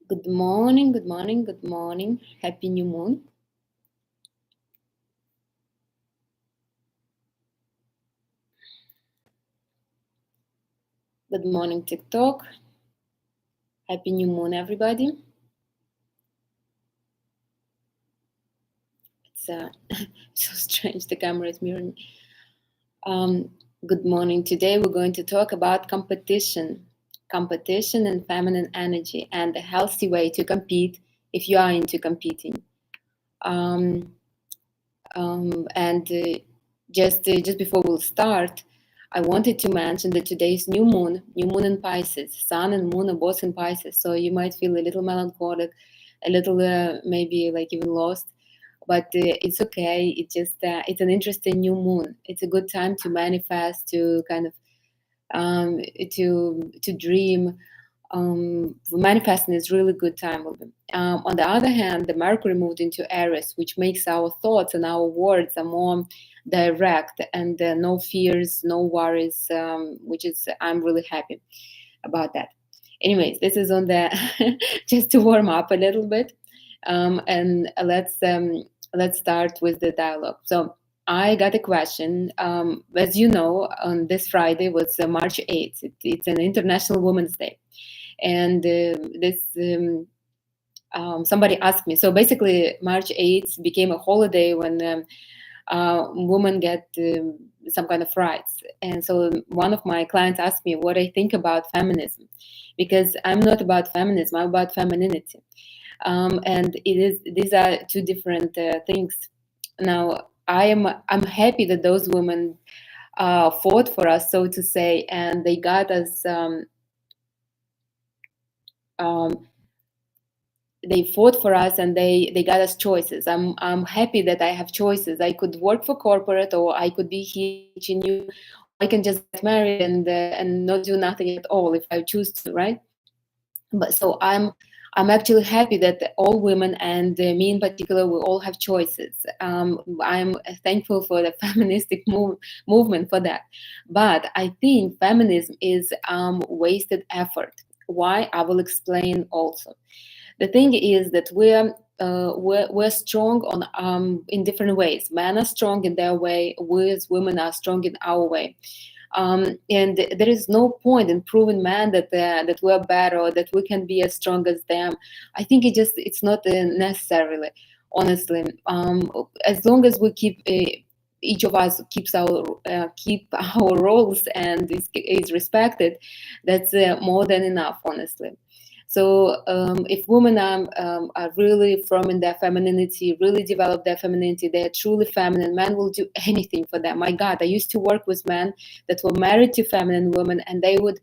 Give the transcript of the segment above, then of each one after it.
Good morning, good morning, good morning. Happy new moon. Good morning, TikTok. Happy new moon, everybody. It's so strange, the camera is mirroring. Um, Good morning. Today we're going to talk about competition and feminine energy, and a healthy way to compete if you are into competing. Um, and just before we'll start, I wanted to mention that today's new moon in Pisces. Sun and moon are both in Pisces, so you might feel a little melancholic, a little maybe like even lost. But it's okay. It's an interesting new moon. It's a good time to manifest, to kind of to dream. Manifesting is really good time. On the other hand, the Mercury moved into Aries, which makes our thoughts and our words are more direct, and no fears, no worries, which is I'm really happy about that. Anyways, this is on the just to warm up a little bit, and let's start with the dialogue. So I got a question. As you know, on this Friday was March 8th. It's an International Women's Day, and this somebody asked me. So basically, March 8th became a holiday when women get some kind of rights. And so one of my clients asked me what I think about feminism, because I'm not about feminism. I'm about femininity, and these are two different things. Now I'm happy that those women fought for us, so to say, and they got us. Um, they fought for us, and they got us choices. I'm happy that I have choices. I could work for corporate, or I could be here teaching you, or I can just get married and not do nothing at all if I choose to, right? But so I'm actually happy that all women, and me in particular, we all have choices. I'm thankful for the feministic movement for that. But I think feminism is wasted effort. Why? I will explain also. The thing is that we're strong on in different ways. Men are strong in their way. We as women are strong in our way. And there is no point in proving men that we're better, or that we can be as strong as them. I think it's not necessarily, honestly. As long as we keep. Each of us keep our roles and is respected, that's more than enough, honestly. So if women are really firm in their femininity, really develop their femininity, they are truly feminine, men will do anything for them. My God, I used to work with men that were married to feminine women, and they would,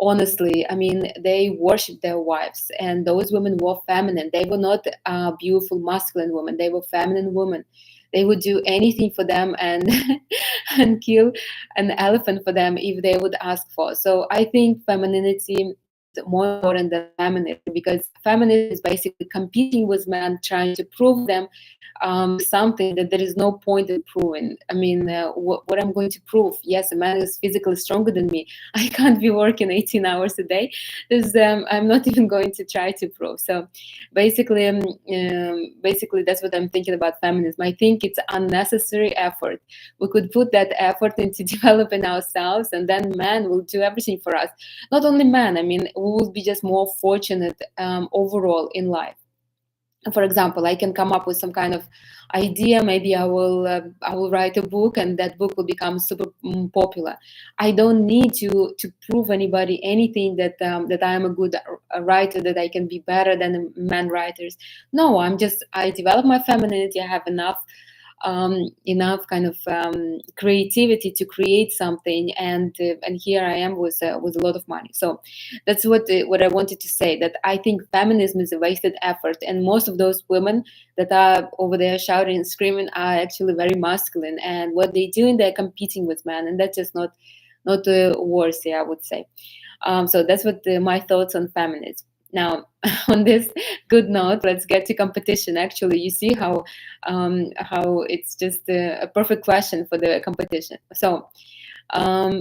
honestly, I mean, they worship their wives, and those women were feminine. They were not beautiful masculine women. They were feminine women. They would do anything for them, and and kill an elephant for them if they would ask for. So I think femininity is more important than feminism, because feminism is basically competing with men, trying to prove them something that there is no point in proving. I mean, what I'm going to prove? Yes, a man is physically stronger than me. I can't be working 18 hours a day. I'm not even going to try to prove. So basically, that's what I'm thinking about feminism. I think it's unnecessary effort. We could put that effort into developing ourselves, and then man will do everything for us. Not only man, I mean, we will be just more fortunate overall in life. For example, I can come up with some kind of idea. Maybe I will write a book, and that book will become super popular. I don't need to prove anybody anything, that I am a good writer, that I can be better than men writers. No, I develop my femininity. I have enough kind of creativity to create something, and here I am with a lot of money. So that's what I wanted to say, that I think feminism is a wasted effort, and most of those women that are over there shouting and screaming are actually very masculine, and what they do, they're competing with men, and that's just not worthy, I would say. So that's what my thoughts on feminism. Now, on this good note, let's get to competition. Actually, you see how it's just a perfect question for the competition. So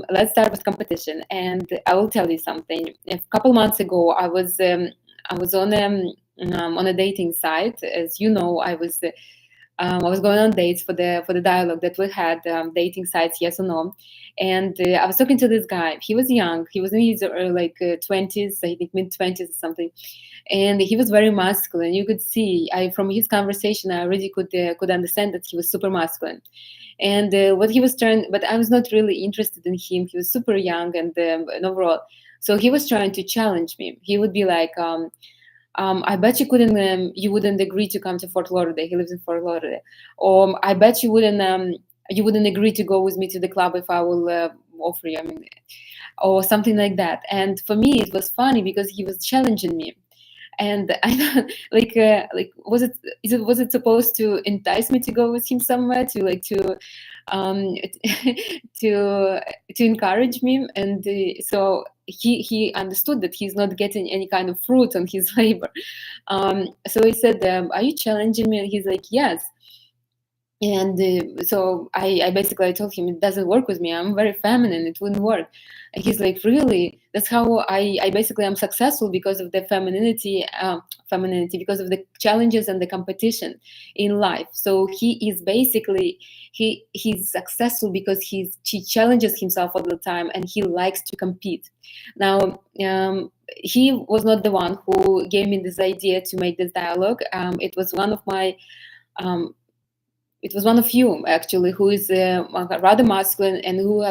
let's start with competition, and I will tell you something. A couple months ago, I was on a dating site. As you know, I was going on dates for the dialogue that we had, dating sites, yes or no. And I was talking to this guy. He was young. He was in his 20s, I think mid-20s or something. And he was very masculine. You could see, from his conversation, I already could understand that he was super masculine. And but I was not really interested in him. He was super young and overall. So he was trying to challenge me. He would be like, I bet you wouldn't agree to come to Fort Lauderdale. He lives in Fort Lauderdale. Or I bet you wouldn't agree to go with me to the club if I will offer you. I mean, or something like that. And for me, it was funny because he was challenging me. And I thought, was it supposed to entice me to go with him somewhere, um, to encourage me? And so he understood that he's not getting any kind of fruit on his labor. So he said, "Are you challenging me?" And he's like, "Yes." And so I basically told him it doesn't work with me. I'm very feminine. It wouldn't work. And he's like, really? That's how I basically am successful, because of the femininity, because of the challenges and the competition in life. So he is basically, he's successful because he challenges himself all the time and he likes to compete. Now, he was not the one who gave me this idea to make this dialogue. It was one of my it was one of you, actually, who is rather masculine and who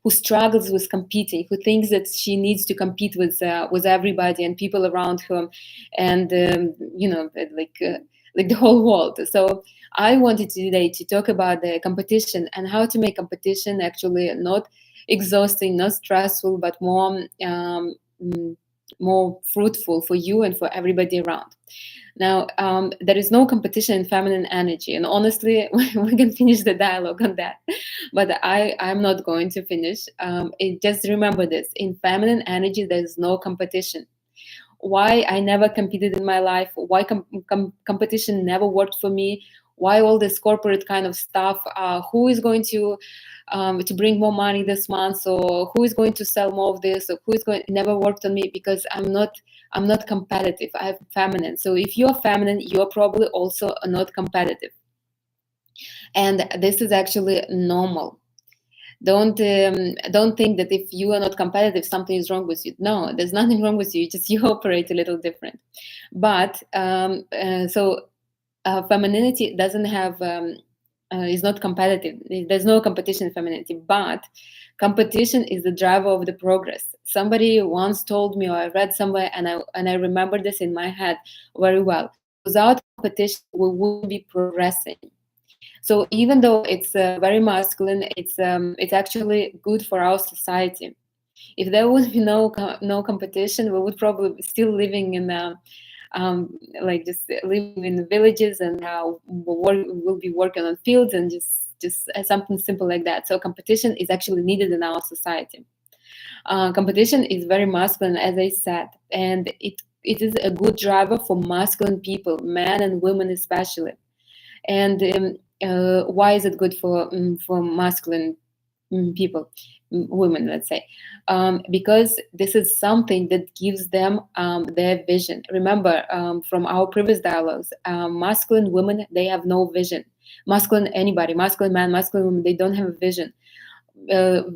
struggles with competing, who thinks that she needs to compete with everybody and people around her, and like the whole world. So I wanted today to talk about the competition and how to make competition actually not exhausting, not stressful, but more fruitful for you and for everybody around. Now, there is no competition in feminine energy, and honestly, we can finish the dialogue on that, but I'm not going to finish. Just remember this: in feminine energy, there is no competition. Why I never competed in my life? Why competition never worked for me? Why all this corporate kind of stuff? Who is going to bring more money this month, or who is going to sell more of this, or who is going? It never worked on me because I'm not competitive. I'm feminine. So if you're feminine, you're probably also not competitive. And this is actually normal. Don't think that if you are not competitive, something is wrong with you. No, there's nothing wrong with you. Just you operate a little different. But femininity doesn't have is not competitive. There's no competition in femininity, but competition is the driver of the progress. Somebody once told me, or I read somewhere, and I remember this in my head very well. Without competition, we wouldn't be progressing. So even though it's very masculine, it's actually good for our society. If there would be no competition, we would probably be still living in just living in the villages, and we'll be working on fields and just something simple like that. So competition is actually needed in our society. Competition is very masculine, as I said, and it is a good driver for masculine people, men and women especially. And why is it good for masculine people, women, let's say? Because this is something that gives them their vision. Remember, from our previous dialogues, masculine women, they have no vision. Masculine man, masculine woman, they don't have a vision.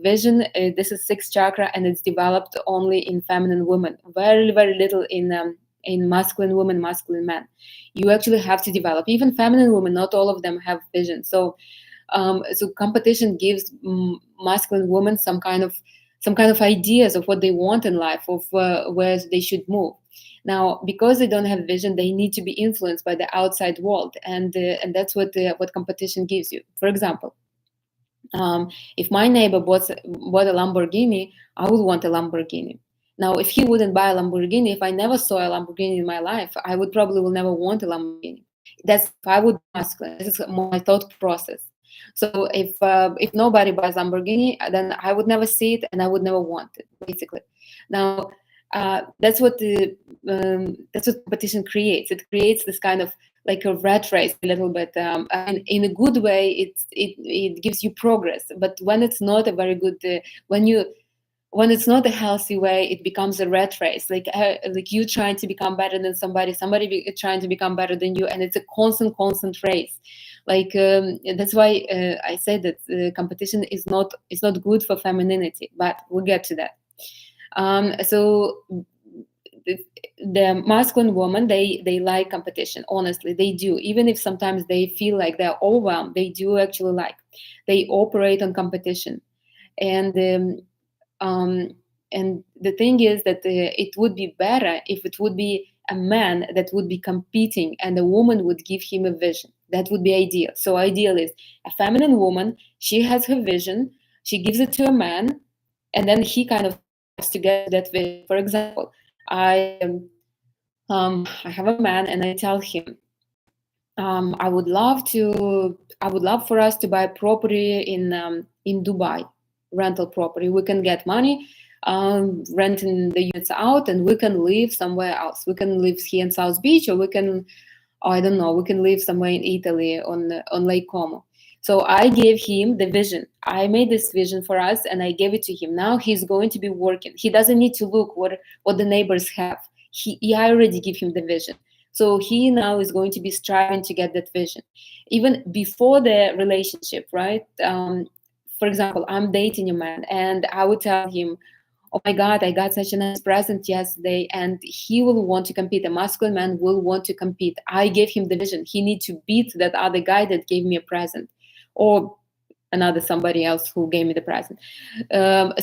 Vision, this is sixth chakra, and it's developed only in feminine women. Very, very little in masculine women, masculine men. You actually have to develop. Even feminine women, not all of them have vision. So competition gives masculine women some kind of ideas of what they want in life, of where they should move. Now, because they don't have vision, they need to be influenced by the outside world, and that's what competition gives you. For example, if my neighbor bought a Lamborghini, I would want a Lamborghini. Now, if he wouldn't buy a Lamborghini, if I never saw a Lamborghini in my life, I would probably will never want a Lamborghini. That's if I would be masculine. This is my thought process. So if nobody buys Lamborghini, then I would never see it and I would never want it, basically. Now, that's what competition creates. It creates this kind of like a rat race a little bit, and in a good way, it gives you progress. But when it's not a very good, when you when it's not a healthy way, it becomes a rat race. Like you trying to become better than somebody, trying to become better than you, and it's a constant race. That's why I say that competition is not good for femininity. But we'll get to that. So the masculine woman, they like competition. Honestly, they do. Even if sometimes they feel like they're overwhelmed, they do actually like. They operate on competition, and um, and the thing is that it would be better if it would be a man that would be competing and a woman would give him a vision. That would be ideal. So ideal is a feminine woman. She has her vision. She gives it to a man, and then he kind of strives to get that vision. For example, I have a man, and I tell him, I would love for us to buy property in Dubai, rental property. We can get money, renting the units out, and we can live somewhere else. We can live here in South Beach, or we can, I don't know, we can live somewhere in Italy on Lake Como. So I gave him the vision. I made this vision for us, and I gave it to him. Now he's going to be working. He doesn't need to look what the neighbors have. I already give him the vision. So he now is going to be striving to get that vision, even before the relationship, right? For example, I'm dating a man, and I would tell him, "Oh my God, I got such a nice present yesterday," and he will want to compete. A masculine man will want to compete. I gave him the vision. He needs to beat that other guy that gave me a present, or another somebody else who gave me the present.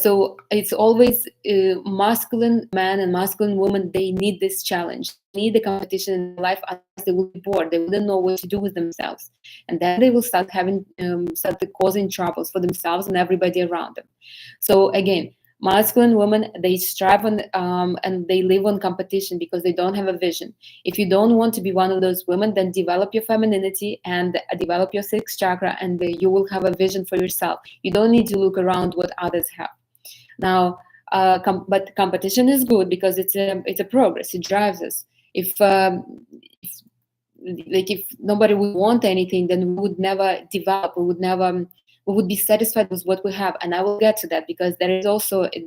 So it's always masculine man and masculine woman. They need this challenge, they need the competition in their life. Otherwise, they will be bored. They wouldn't know what to do with themselves, and then they will start causing troubles for themselves and everybody around them. So again, masculine women, they strive on and they live on competition because they don't have a vision. If you don't want to be one of those women, then develop your femininity and develop your sixth chakra, and you will have a vision for yourself. You don't need to look around what others have. Now, but competition is good because it's a progress. It drives us. If nobody would want anything, then we would never develop. We would be satisfied with what we have. And I will get to that, because there is also it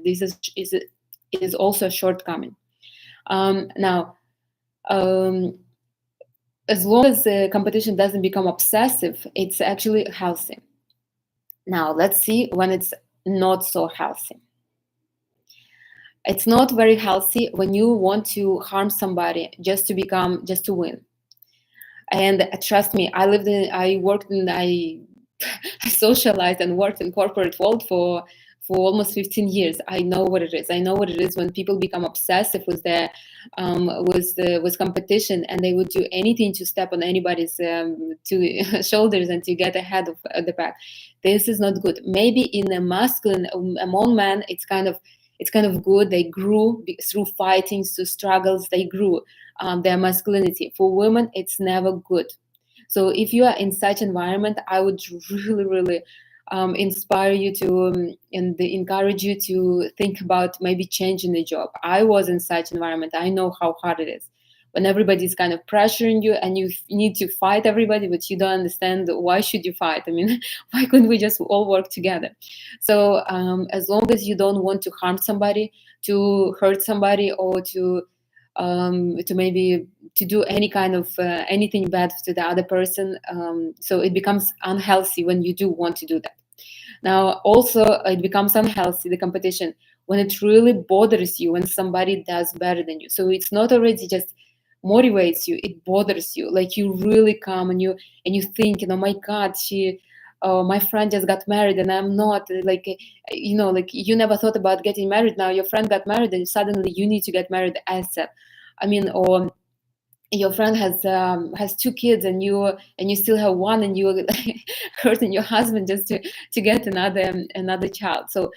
is also a shortcoming. Now, as long as the competition doesn't become obsessive, it's actually healthy. Now, let's see when it's not so healthy. It's not very healthy when you want to harm somebody just to win. And trust me, I socialized and worked in corporate world for almost 15 years. I know what it is. I know what it is when people become obsessive with with competition, and they would do anything to step on anybody's shoulders and to get ahead of the pack. This is not good. Maybe in a masculine, among men, it's kind of good. They grew through fighting, through struggles. They grew their masculinity. For women, it's never good. So if you are in such environment, I would really, really inspire you to and encourage you to think about maybe changing the job. I was in such environment. I know how hard it is when everybody's kind of pressuring you and you need to fight everybody, but you don't understand why should you fight. I mean, why couldn't we just all work together? So as long as you don't want to harm somebody, to hurt somebody, or to maybe to do any kind of anything bad to the other person, so it becomes unhealthy when you do want to do that. Now, also, it becomes unhealthy, the competition, when it really bothers you when somebody does better than you. So it's not already just motivates you, it bothers you. Like you really come and you think, oh my God, my friend just got married and I'm not. Like you never thought about getting married. Now your friend got married and suddenly you need to get married ASAP. I mean, or your friend has two kids and you still have one, and you're hurting your husband just to get another child. So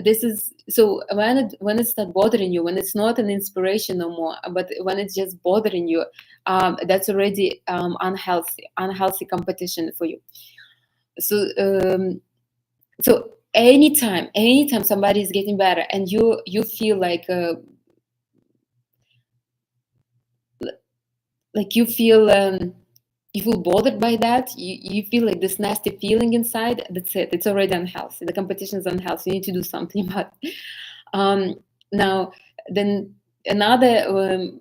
this is so when it starts bothering you, when it's not an inspiration no more, but when it's just bothering you, that's already unhealthy competition for you. So so anytime somebody is getting better and you feel like you feel you feel bothered by that, you feel like this nasty feeling inside, that's it. It's already unhealthy. The competition is unhealthy. You need to do something about it. Now, then another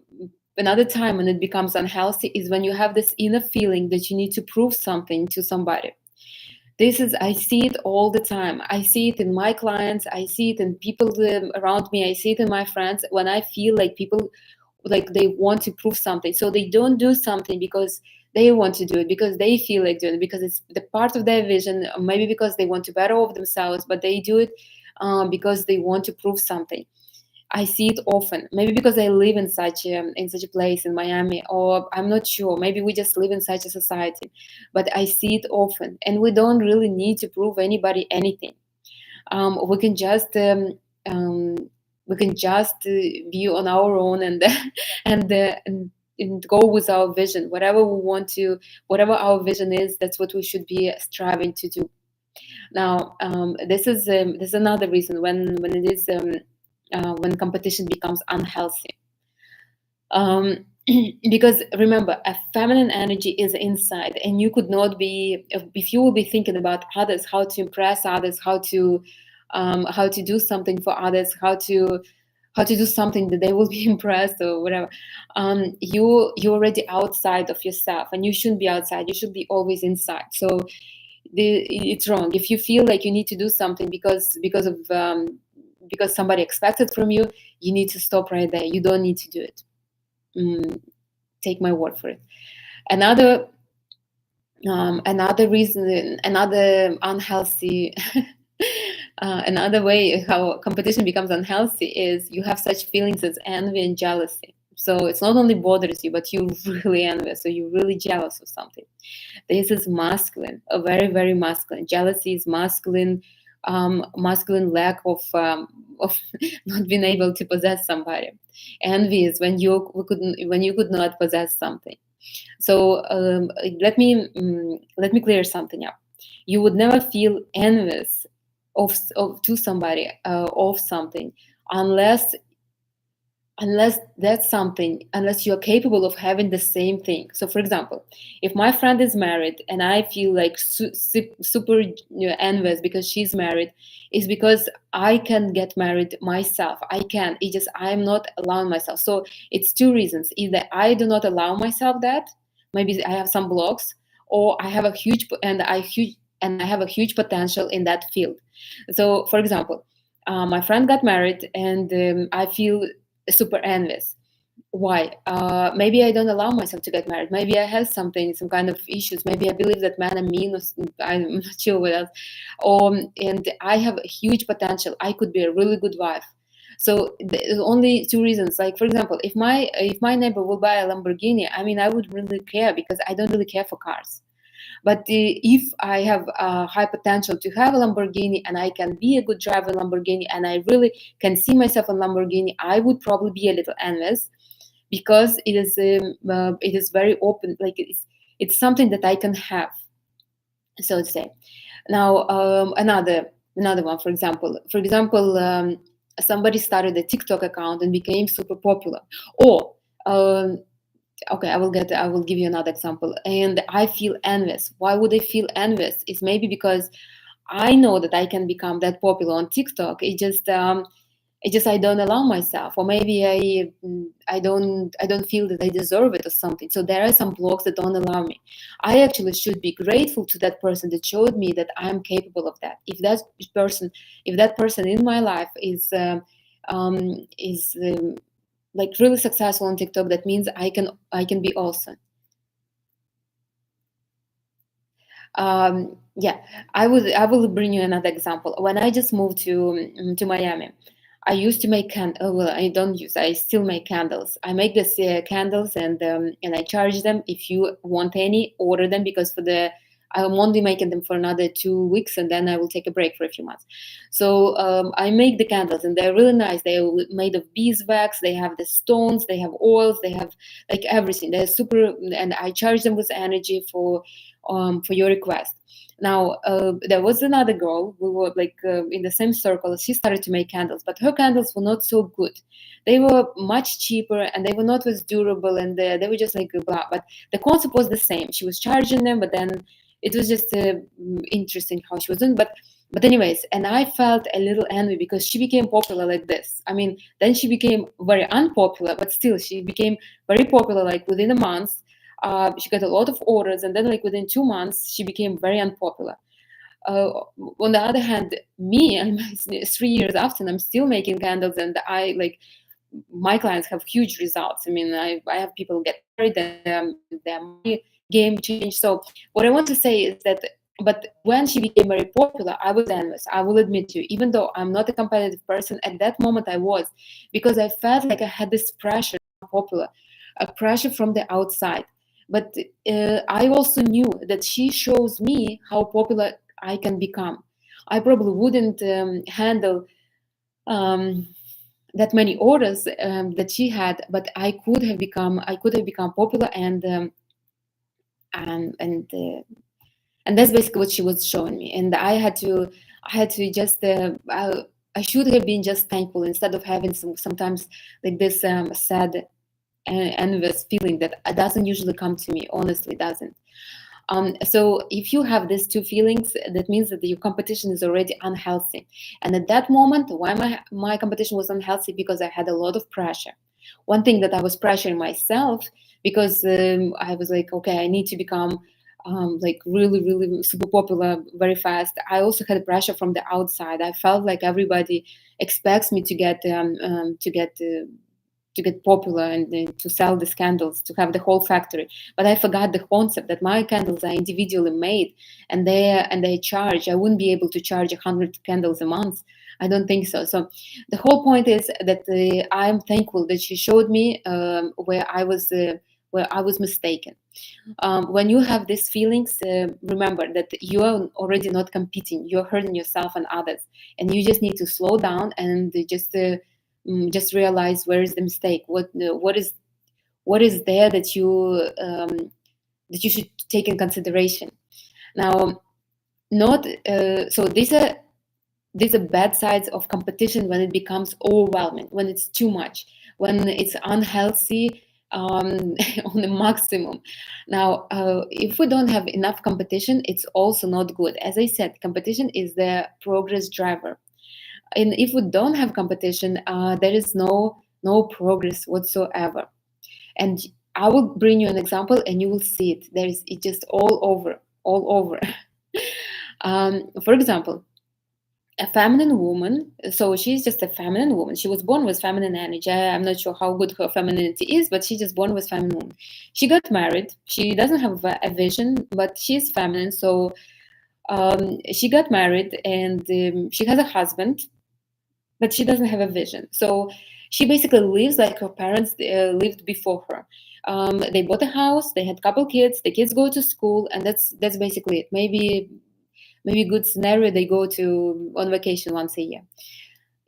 time when it becomes unhealthy is when you have this inner feeling that you need to prove something to somebody. I see it all the time. I see it in my clients. I see it in people around me. I see it in my friends. When I feel like people, like they want to prove something, so they don't do something because they want to do it, because they feel like doing it, because it's the part of their vision, maybe because they want to better off themselves, but they do it because they want to prove something. I see it often. Maybe because I live in such a place in Miami, or I'm not sure. Maybe we just live in such a society, but I see it often, and we don't really need to prove anybody anything. We can just um, be on our own and and go with our vision. Whatever we want to, whatever our vision is, that's what we should be striving to do. Now, this is another reason when competition becomes unhealthy. Because remember, a feminine energy is inside, and you could not be, if you will be thinking about others, how to impress others, how to do something for others, how to do something that they will be impressed or whatever. You're already outside of yourself, and you shouldn't be outside. You should be always inside. So it's wrong if you feel like you need to do something because somebody expects it from you. You need to stop right there. You don't need to do it. Take my word for it. Another reason, another unhealthy another way how competition becomes unhealthy is you have such feelings as envy and jealousy. So it's not only bothers you, but you really envious, so you're really jealous of something. This is masculine, a very, very masculine. Jealousy is masculine, masculine lack of not being able to possess somebody. Envy is when you could not possess something. So let me clear something up. You would never feel envious of to somebody of something unless that's something, unless you're capable of having the same thing. So for example, if my friend is married and I feel like super envious because she's married, is because I can get married myself. I can, it just I'm not allowing myself. So it's two reasons: either I do not allow myself that, maybe I have some blocks, or I have a huge I have a huge potential in that field. So for example, my friend got married, and I feel super envious. Why? Maybe I don't allow myself to get married. Maybe I have some kind of issues. Maybe I believe that men are mean. Or I'm not sure what else. And I have a huge potential. I could be a really good wife. So there's only two reasons. Like for example, if my neighbor will buy a Lamborghini, I mean, I would really care because I don't really care for cars. But if I have a high potential to have a Lamborghini, and I can be a good driver in Lamborghini, and I really can see myself in Lamborghini, I would probably be a little envious, because it is very open. Like it's something that I can have, so to say. Now another one, for example, somebody started a TikTok account and became super popular, or okay, I will give you another example, and I feel envious. Why would I feel envious? It's maybe because I know that I can become that popular on TikTok. It just I don't allow myself, or maybe I don't feel that I deserve it or something. So there are some blocks that don't allow me. I actually should be grateful to that person that showed me that I'm capable of that. If that person in my life is like really successful on TikTok, that means I can be also. Yeah, I will bring you another example. When I just moved to Miami, I used to make well, I don't use. I still make candles. I make this candles, and I charge them. If you want any, order them, because for the I'm only making them for another 2 weeks, and then I will take a break for a few months. So I make the candles, and they're really nice. They're made of beeswax. They have the stones. They have oils. They have like everything. They're super, and I charge them with energy for your request. Now, there was another girl. We were like in the same circle. She started to make candles, but her candles were not so good. They were much cheaper, and they were not as durable, and they were just like blah. But the concept was the same. She was charging them, but then it was just interesting how she was doing. But anyways, and I felt a little envy because she became popular like this. I mean, then she became very unpopular, but still she became very popular like within a month. She got a lot of orders, and then like within 2 months she became very unpopular. On the other hand, me, I'm 3 years after, and I'm still making candles, and I like my clients have huge results. I mean, I have people get married, and their money game changed. So what I want to say is that, but when she became very popular, I was envious. I will admit to you, even though I'm not a competitive person, at that moment I was, because I felt like I had this pressure, popular, a pressure from the outside. But I also knew that she shows me how popular I can become. I probably wouldn't handle um, that many orders that she had, but I could have become popular, and and uh, and that's basically what she was showing me. And I had to just I should have been just thankful instead of having sometimes like this sad and envious feeling that doesn't usually come to me. Honestly, doesn't. So if you have these two feelings, that means that your competition is already unhealthy. And at that moment, why my competition was unhealthy? Because I had a lot of pressure. One thing that I was pressuring myself, because I was like, okay, I need to become like really, really super popular very fast. I also had pressure from the outside. I felt like everybody expects me to get popular and to sell these candles, to have the whole factory. But I forgot the concept that my candles are individually made, and they charge. I wouldn't be able to charge 100 candles a month. I don't think so. So the whole point is that I'm thankful that she showed me where I was mistaken. When you have these feelings, remember that you are already not competing. You're hurting yourself and others, and you just need to slow down and just realize where is the mistake. What is there that you should take in consideration. Now, not so these are bad sides of competition when it becomes overwhelming, when it's too much, when it's unhealthy on the maximum. Now, if we don't have enough competition, it's also not good. As I said, competition is the progress driver, and if we don't have competition, there is no progress whatsoever. And I will bring you an example, and you will see it. It's just all over. For example, a feminine woman. So she's just a feminine woman. She was born with feminine energy. I'm not sure how good her femininity is, but she's just born with feminine woman. She got married. She doesn't have a vision, but she's feminine. So she got married, and she has a husband, but she doesn't have a vision. So she basically lives like her parents lived before her. They bought a house, they had a couple kids, the kids go to school, and that's basically it. Maybe a good scenario, they go to on vacation once a year.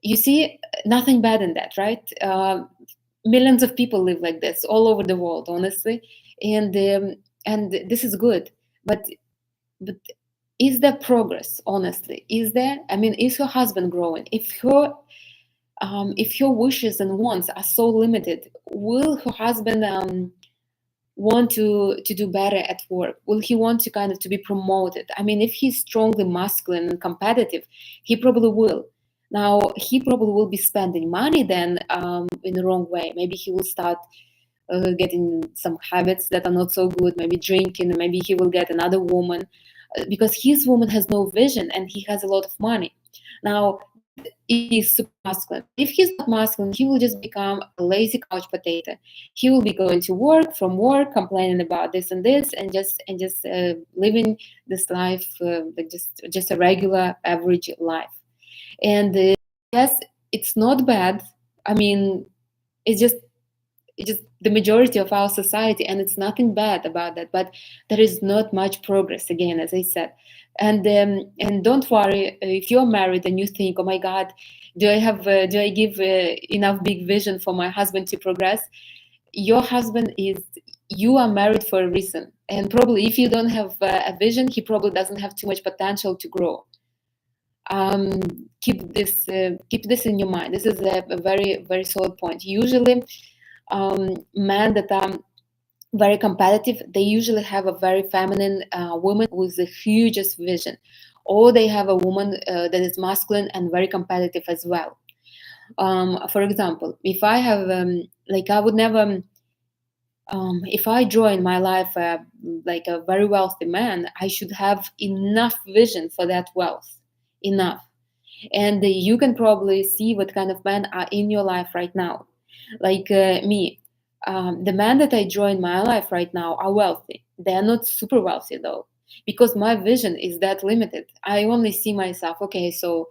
You see, nothing bad in that, right? Millions of people live like this all over the world, honestly, and this is good. But is there progress? Honestly, is there? I mean, is her husband growing? If her wishes and wants are so limited, will her husband want to do better at work? Will he want to kind of to be promoted? I mean, if he's strongly masculine and competitive, he probably will. Now, he probably will be spending money then in the wrong way. Maybe he will start getting some habits that are not so good, maybe drinking, maybe he will get another woman because his woman has no vision and he has a lot of money. Now, if he's super masculine, if he's not masculine, he will just become a lazy couch potato. He will be going to work, from work, complaining about this and this, and just living this life like just a regular average life. And yes, it's not bad. I mean, it's just just the majority of our society, and it's nothing bad about that, but there is not much progress, again, as I said. And don't worry if you're married and you think, oh my God, do I give enough big vision for my husband to progress? Your husband is, you are married for a reason, and probably if you don't have a vision, he probably doesn't have too much potential to grow. Keep this in your mind. This is a very, very solid point. Usually men that are very competitive, they usually have a very feminine woman with the hugest vision, or they have a woman that is masculine and very competitive as well. For example, if I have I would never if I draw in my life like a very wealthy man, I should have enough vision for that wealth, enough. And you can probably see what kind of men are in your life right now. Like me, the men that I draw in my life right now are wealthy. They are not super wealthy though, because my vision is that limited. I only see myself, okay, so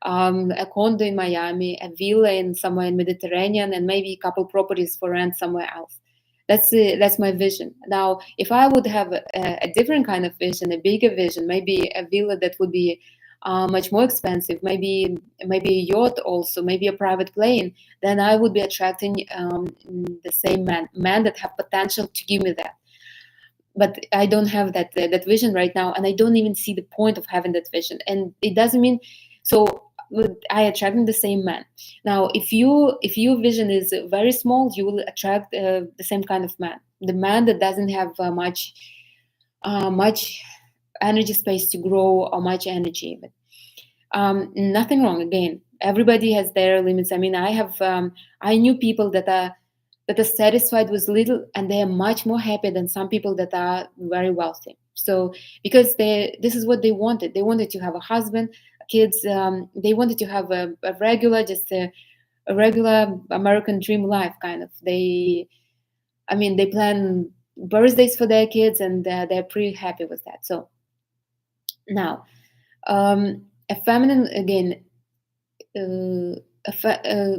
a condo in Miami, a villa in somewhere in Mediterranean, and maybe a couple properties for rent somewhere else. That's my vision. Now, if I would have a different kind of vision, a bigger vision, maybe a villa that would be much more expensive, maybe a yacht also, maybe a private plane, then I would be attracting the same men that have potential to give me that. But I don't have that vision right now, and I don't even see the point of having that vision. And it doesn't mean so. I attract the same man. Now, if your vision is very small, you will attract the same kind of man. The man that doesn't have much energy space to grow or much energy. But nothing wrong. Again, everybody has their limits. I mean, I knew people that are satisfied with little, and they are much more happy than some people that are very wealthy. So because this is what they wanted. They wanted to have a husband, kids. They wanted to have a regular, just a regular American dream life kind of. They plan birthdays for their kids, and they're pretty happy with that. So now, a feminine, again,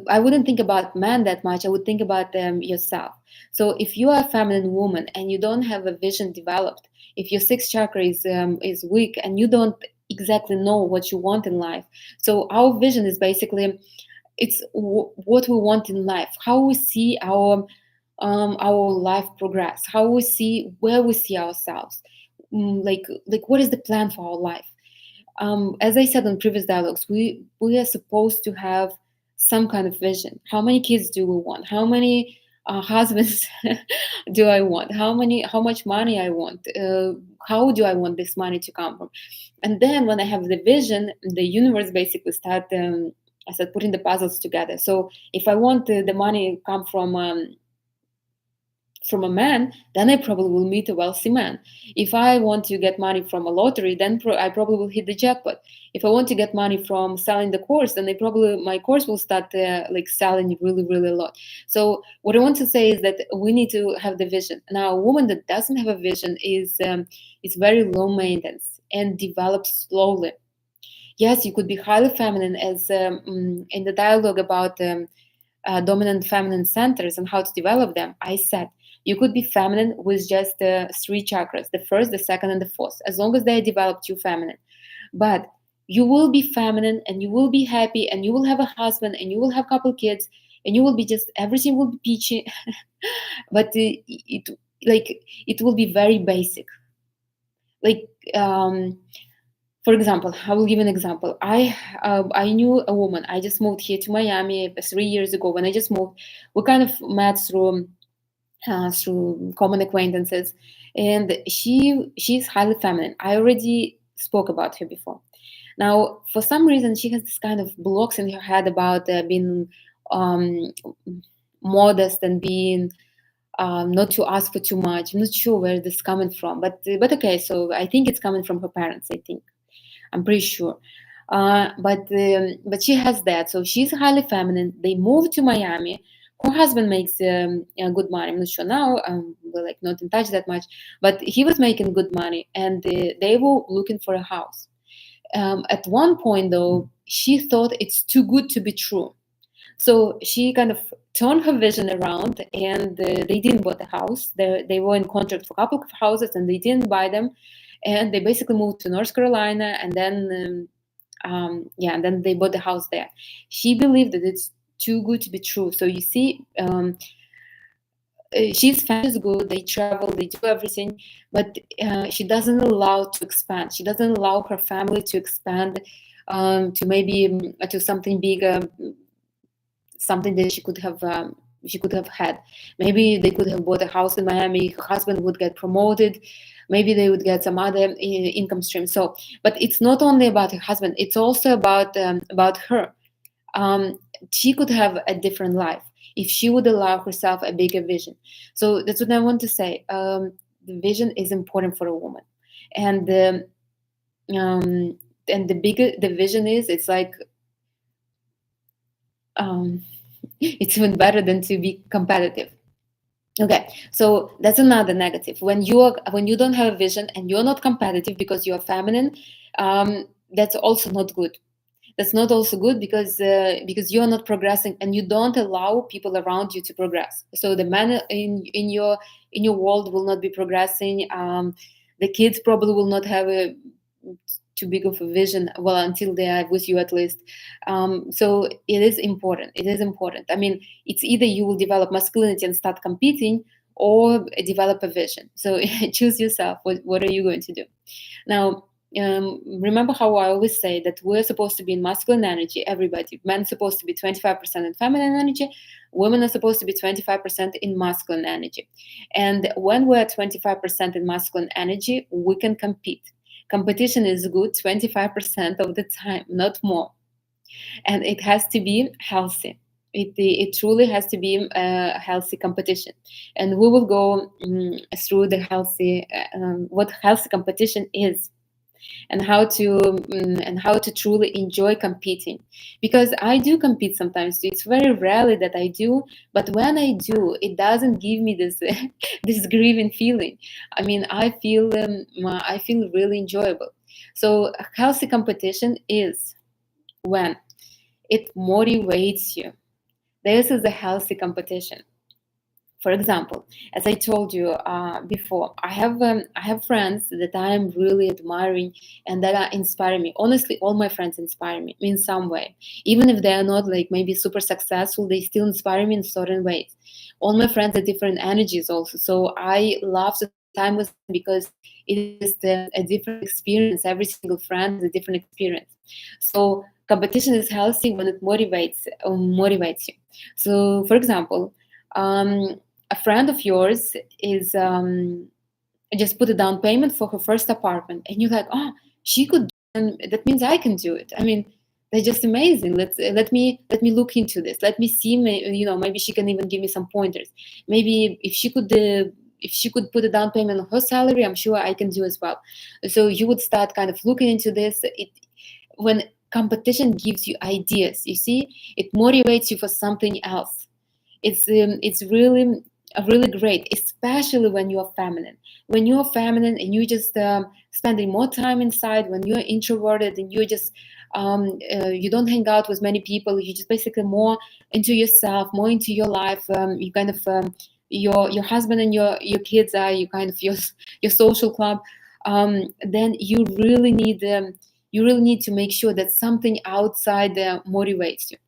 I wouldn't think about man that much. I would think about yourself. So if you are a feminine woman and you don't have a vision developed, if your sixth chakra is weak and you don't exactly know what you want in life, so our vision is basically it's what we want in life, how we see our life progress, how we see where we see ourselves, like what is the plan for our life. As I said in previous dialogues, we are supposed to have some kind of vision. How many kids do we want? How many husbands do I want? How much money I want? How do I want this money to come from? And then when I have the vision, the universe basically start putting the puzzles together. So if I want the money come from a man, then I probably will meet a wealthy man. If I want to get money from a lottery, then I probably will hit the jackpot. If I want to get money from selling the course, then my course will start selling really, really a lot. So what I want to say is that we need to have the vision. Now, a woman that doesn't have a vision is very low maintenance and develops slowly. Yes, you could be highly feminine, as in the dialogue about dominant feminine centers and how to develop them. I said you could be feminine with just 3 chakras, the first, the second, and the fourth, as long as they developed you feminine. But you will be feminine and you will be happy and you will have a husband and you will have a couple kids and you will be just, everything will be peachy. But it will be very basic. For example, I will give an example. I knew a woman. I just moved here to Miami 3 years ago. When I just moved, we kind of met through common acquaintances, and she's highly feminine. I already spoke about her before. Now, for some reason, she has this kind of blocks in her head about being modest and being not to ask for too much. I'm not sure where this is coming from, but okay. So I think it's coming from her parents. I'm pretty sure. But she has that. So she's highly feminine. They moved to Miami. Her husband makes good money. I'm not sure now. We're not in touch that much. But he was making good money, and they were looking for a house. At one point, though, she thought it's too good to be true. So she kind of turned her vision around, and they didn't buy the house. They were in contract for a couple of houses, and they didn't buy them, and they basically moved to North Carolina, and then and then they bought the house there. She believed that it's too good to be true. So you see, she's family's good. They travel, they do everything, but she doesn't allow to expand. She doesn't allow her family to expand to maybe to something bigger, something that she could have had. Maybe they could have bought a house in Miami. Her husband would get promoted. Maybe they would get some other income stream. So, but it's not only about her husband. It's also about her. She could have a different life if she would allow herself a bigger vision. So that's what I want to say. The vision is important for a woman, and the bigger the vision is, it's like it's even better than to be competitive. Okay, so that's another negative. When you don't have a vision and you're not competitive because you're feminine, that's also not good. That's not also good because you're not progressing and you don't allow people around you to progress. So the men in your world will not be progressing. The kids probably will not have a too big of a vision, well, until they are with you at least. So it is important. It is important. I mean, it's either you will develop masculinity and start competing, or develop a vision. So choose yourself. What are you going to do? Now, remember how I always say that we're supposed to be in masculine energy, everybody. Men are supposed to be 25% in feminine energy. Women are supposed to be 25% in masculine energy. And when we're 25% in masculine energy, we can compete. Competition is good 25% of the time, not more. And it has to be healthy. It truly has to be a healthy competition. And we will go through the healthy, what healthy competition is, and how to truly enjoy competing. Because I do compete sometimes. It's very rarely that I do, but when I do, it doesn't give me this this grieving feeling. I mean, I feel really enjoyable. So healthy competition is when it motivates you. This is a healthy competition. For example, as I told you before, I have friends that I am really admiring and that are inspiring me. Honestly, all my friends inspire me in some way. Even if they are not like maybe super successful, they still inspire me in certain ways. All my friends are different energies also. So I love to time with them because it is a different experience. Every single friend is a different experience. So competition is healthy when it motivates you. So, for example, a friend of yours is just put a down payment for her first apartment, and you're like, oh, she could, and that means I can do it. I mean, they're just amazing. Let me look into this. Let me see. Maybe she can even give me some pointers. Maybe if she could put a down payment on her salary, I'm sure I can do as well. So you would start kind of looking into this. When competition gives you ideas, you see, it motivates you for something else. It's really great, especially when you're feminine. When you're feminine and you just spending more time inside, when you're introverted and you just you don't hang out with many people, you just basically more into yourself, more into your life. You kind of your husband and your kids are you kind of your social club. Then you really need to make sure that something outside motivates you,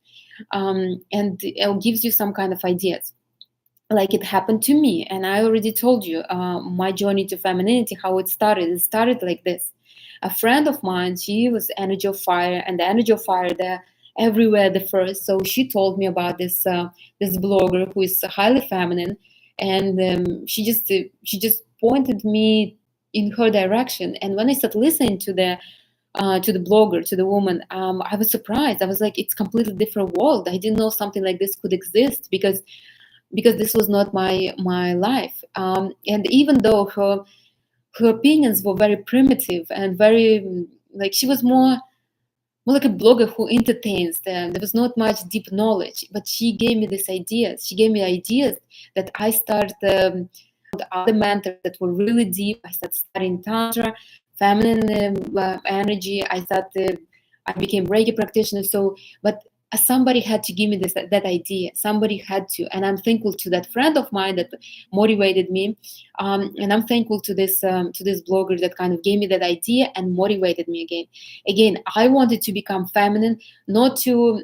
and it gives you some kind of ideas. Like it happened to me, and I already told you my journey to femininity, how it started. It started like this. A friend of mine, she was energy of fire, and the energy of fire, they're everywhere the first. So she told me about this blogger who is highly feminine, and she just pointed me in her direction. And when I started listening to the blogger, to the woman, I was surprised. I was like, it's completely different world. I didn't know something like this could exist, because this was not my life. And even though her opinions were very primitive and very like, she was more like a blogger who entertains them. There was not much deep knowledge, but she gave me these ideas. She gave me ideas that I started other mentors that were really deep. I started studying tantra, feminine energy. I became Reiki practitioner. So, but somebody had to give me that idea. Somebody had to, and I'm thankful to that friend of mine that motivated me, and I'm thankful to this blogger that kind of gave me that idea and motivated me again. Again, I wanted to become feminine, not to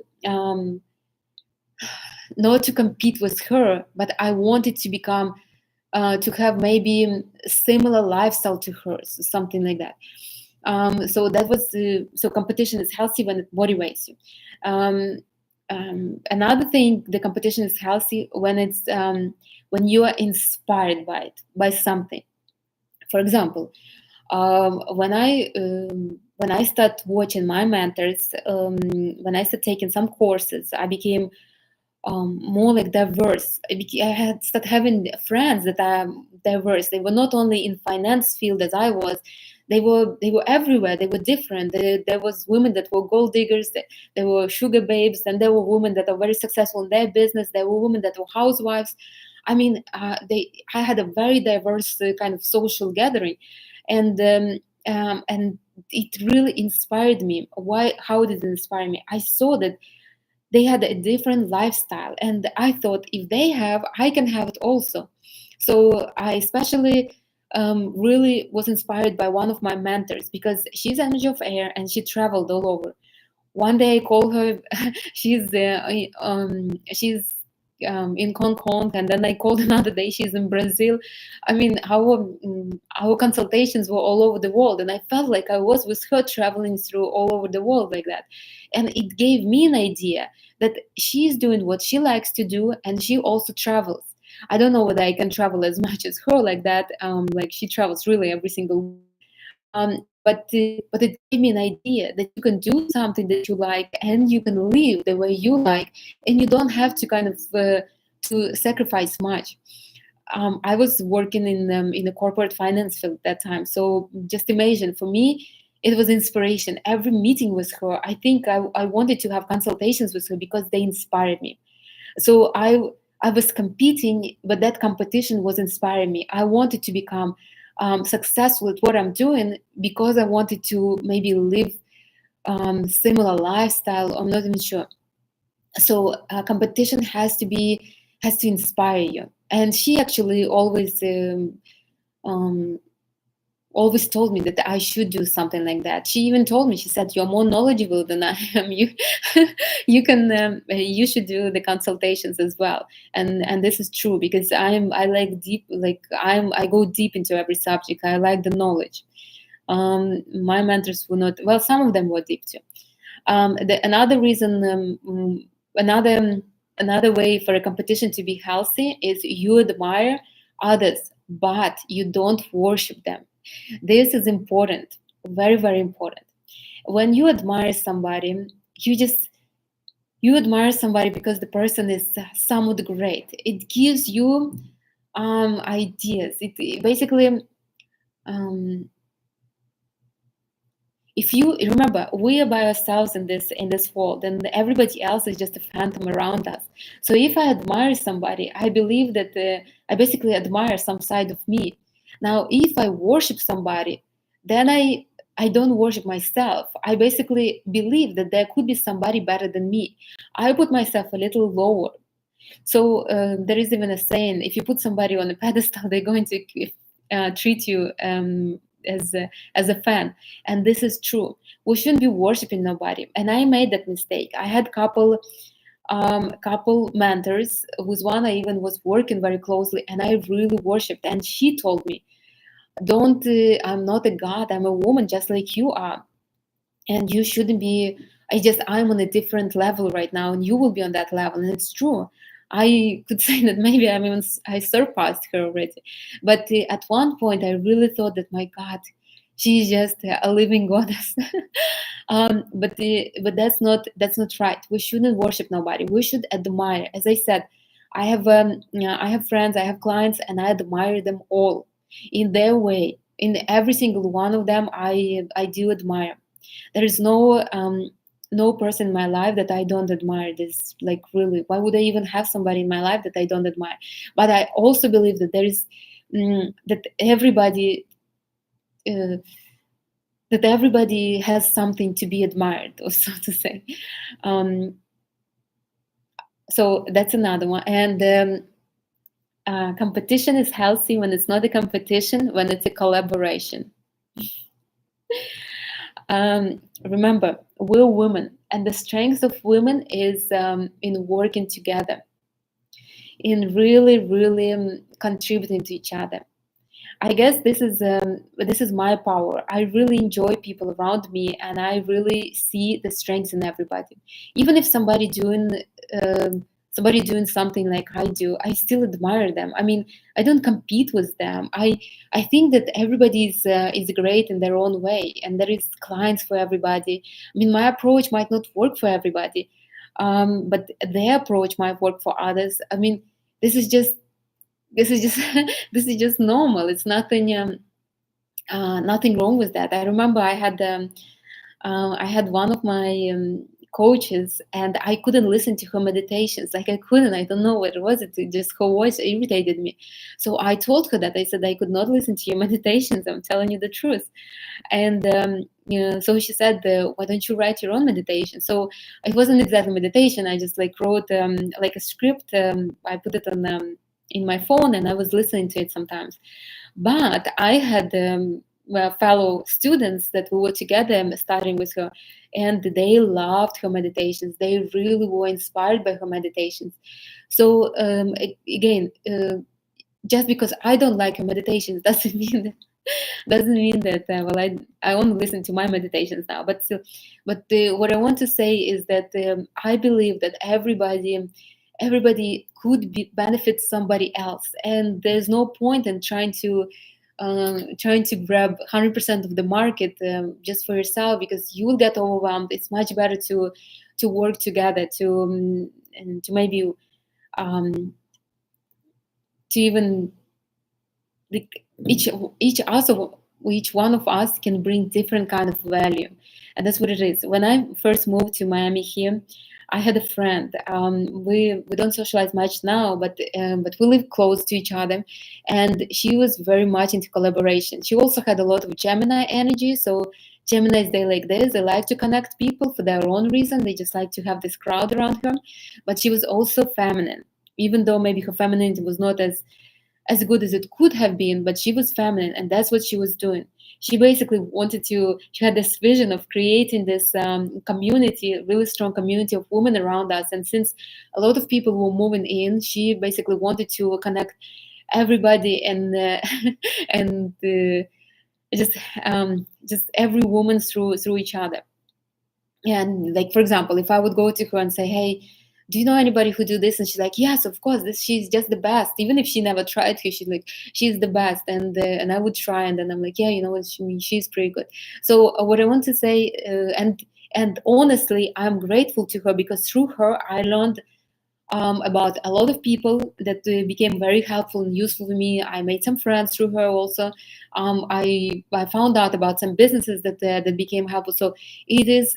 not to compete with her, but I wanted to become to have maybe similar lifestyle to hers, something like that. So that was so competition is healthy when it motivates you. Another thing, the competition is healthy when it's when you are inspired by it, by something. For example, when I start watching my mentors, when I start taking some courses, I became more like diverse. I had started having friends that are diverse. They were not only in finance field as I was. They were everywhere. They were different. There was women that were gold diggers. There were sugar babes, and there were women that are very successful in their business. There were women that were housewives. I mean, I had a very diverse kind of social gathering, and it really inspired me. Why? How did it inspire me? I saw that they had a different lifestyle, and I thought, if they have, I can have it also. So I especially really was inspired by one of my mentors, because she's energy of air and she traveled all over. One day I call her, she's in Hong Kong, and then I called another day, she's in Brazil. I mean, our consultations were all over the world, and I felt like I was with her, traveling through all over the world like that. And it gave me an idea that she's doing what she likes to do, and she also travels. I don't know whether I can travel as much as her like that. Like she travels really every single week. But it gave me an idea that you can do something that you like, and you can live the way you like, and you don't have to kind of to sacrifice much. I was working in the corporate finance field at that time, so just imagine, for me, it was inspiration. Every meeting with her, I think I wanted to have consultations with her because they inspired me. So I was competing, but that competition was inspiring me. I wanted to become successful at what I'm doing because I wanted to maybe live similar lifestyle. I'm not even sure. So competition has to inspire you. And she actually um, always told me that I should do something like that. She even told me, she said, "You're more knowledgeable than I am. You should do the consultations as well." And this is true, because I like deep, I go deep into every subject. I like the knowledge. My mentors were not, well, some of them were deep too. Another reason, another way for a competition to be healthy is you admire others, but you don't worship them. This is important, very, very important. When you admire somebody, you admire somebody because the person is somewhat great. It gives you ideas. It basically, um, if you remember, we are by ourselves in this world, and everybody else is just a phantom around us. So if I admire somebody, I believe that I basically admire some side of me. Now if I worship somebody, then I don't worship myself. I basically believe that there could be somebody better than me. I put myself a little lower. So there is even a saying: if you put somebody on a pedestal, they're going to treat you as a fan. And this is true. We shouldn't be worshiping nobody. And I made that mistake. I had couple mentors, with one I even was working very closely, and I really worshipped. And she told me, "Don't. I'm not a god. I'm a woman, just like you are, and you shouldn't be. I'm on a different level right now, and you will be on that level." And it's true. I could say that maybe I surpassed her already. But at one point I really thought that, my God, she's just a living goddess. But that's not right. We shouldn't worship nobody. We should admire. As I said, I have friends, I have clients, and I admire them all in their way. In every single one of them, I do admire. There is no person in my life that I don't admire. This, like, really, why would I even have somebody in my life that I don't admire? But I also believe that uh, that everybody has something to be admired, or so to say. Um, So that's another one. And competition is healthy when it's not a competition, when it's a collaboration. Remember, we're women, and the strength of women is in working together, in really, really contributing to each other. I guess this is my power. I really enjoy people around me, and I really see the strengths in everybody. Even if somebody doing something like I do, I still admire them. I mean, I don't compete with them. I think that everybody is great in their own way, and there is clients for everybody. I mean, my approach might not work for everybody, but their approach might work for others. I mean, this is just this is just this is just normal. It's nothing nothing wrong with that. I remember I had one of my coaches, and I couldn't listen to her meditations. Like, I couldn't. I don't know what it was. It just, her voice irritated me. So I told her that. I said, I could not listen to your meditations. I'm telling you the truth. And so she said, why don't you write your own meditation? So it wasn't exactly meditation. I just like wrote like a script. I put it on in my phone, and I was listening to it sometimes. But I had fellow students that we were together studying with her, and they loved her meditations. They really were inspired by her meditations. So again, just because I don't like her meditations doesn't mean that well, I only listen to my meditations now. But still, but what I want to say is that I believe that everybody could benefit somebody else, and there's no point in trying to grab 100% of the market just for yourself, because you will get overwhelmed. It's much better to work together, and to maybe um, to even like each one of us can bring different kind of value, and that's what it is. When I first moved to Miami here, I had a friend. We don't socialize much now, but we live close to each other, and she was very much into collaboration. She also had a lot of Gemini energy. So Geminis, they like this. They like to connect people for their own reason. They just like to have this crowd around her. But she was also feminine, even though maybe her femininity was not as good as it could have been, but she was feminine, and that's what she was doing. She basically she had this vision of creating this community, really strong community of women around us. And since a lot of people were moving in, she basically wanted to connect everybody, and and just just every woman through each other. And like, for example, if I would go to her and say, hey, do you know anybody who do this? And she's like, yes, of course, this she's just the best. Even if she never tried to, she's like, she's the best. And I would try, and then I'm like, yeah, you know what, she's pretty good. So what I want to say, and honestly, I'm grateful to her, because through her I learned about a lot of people that became very helpful and useful to me. I made some friends through her also. I found out about some businesses that became helpful. So it is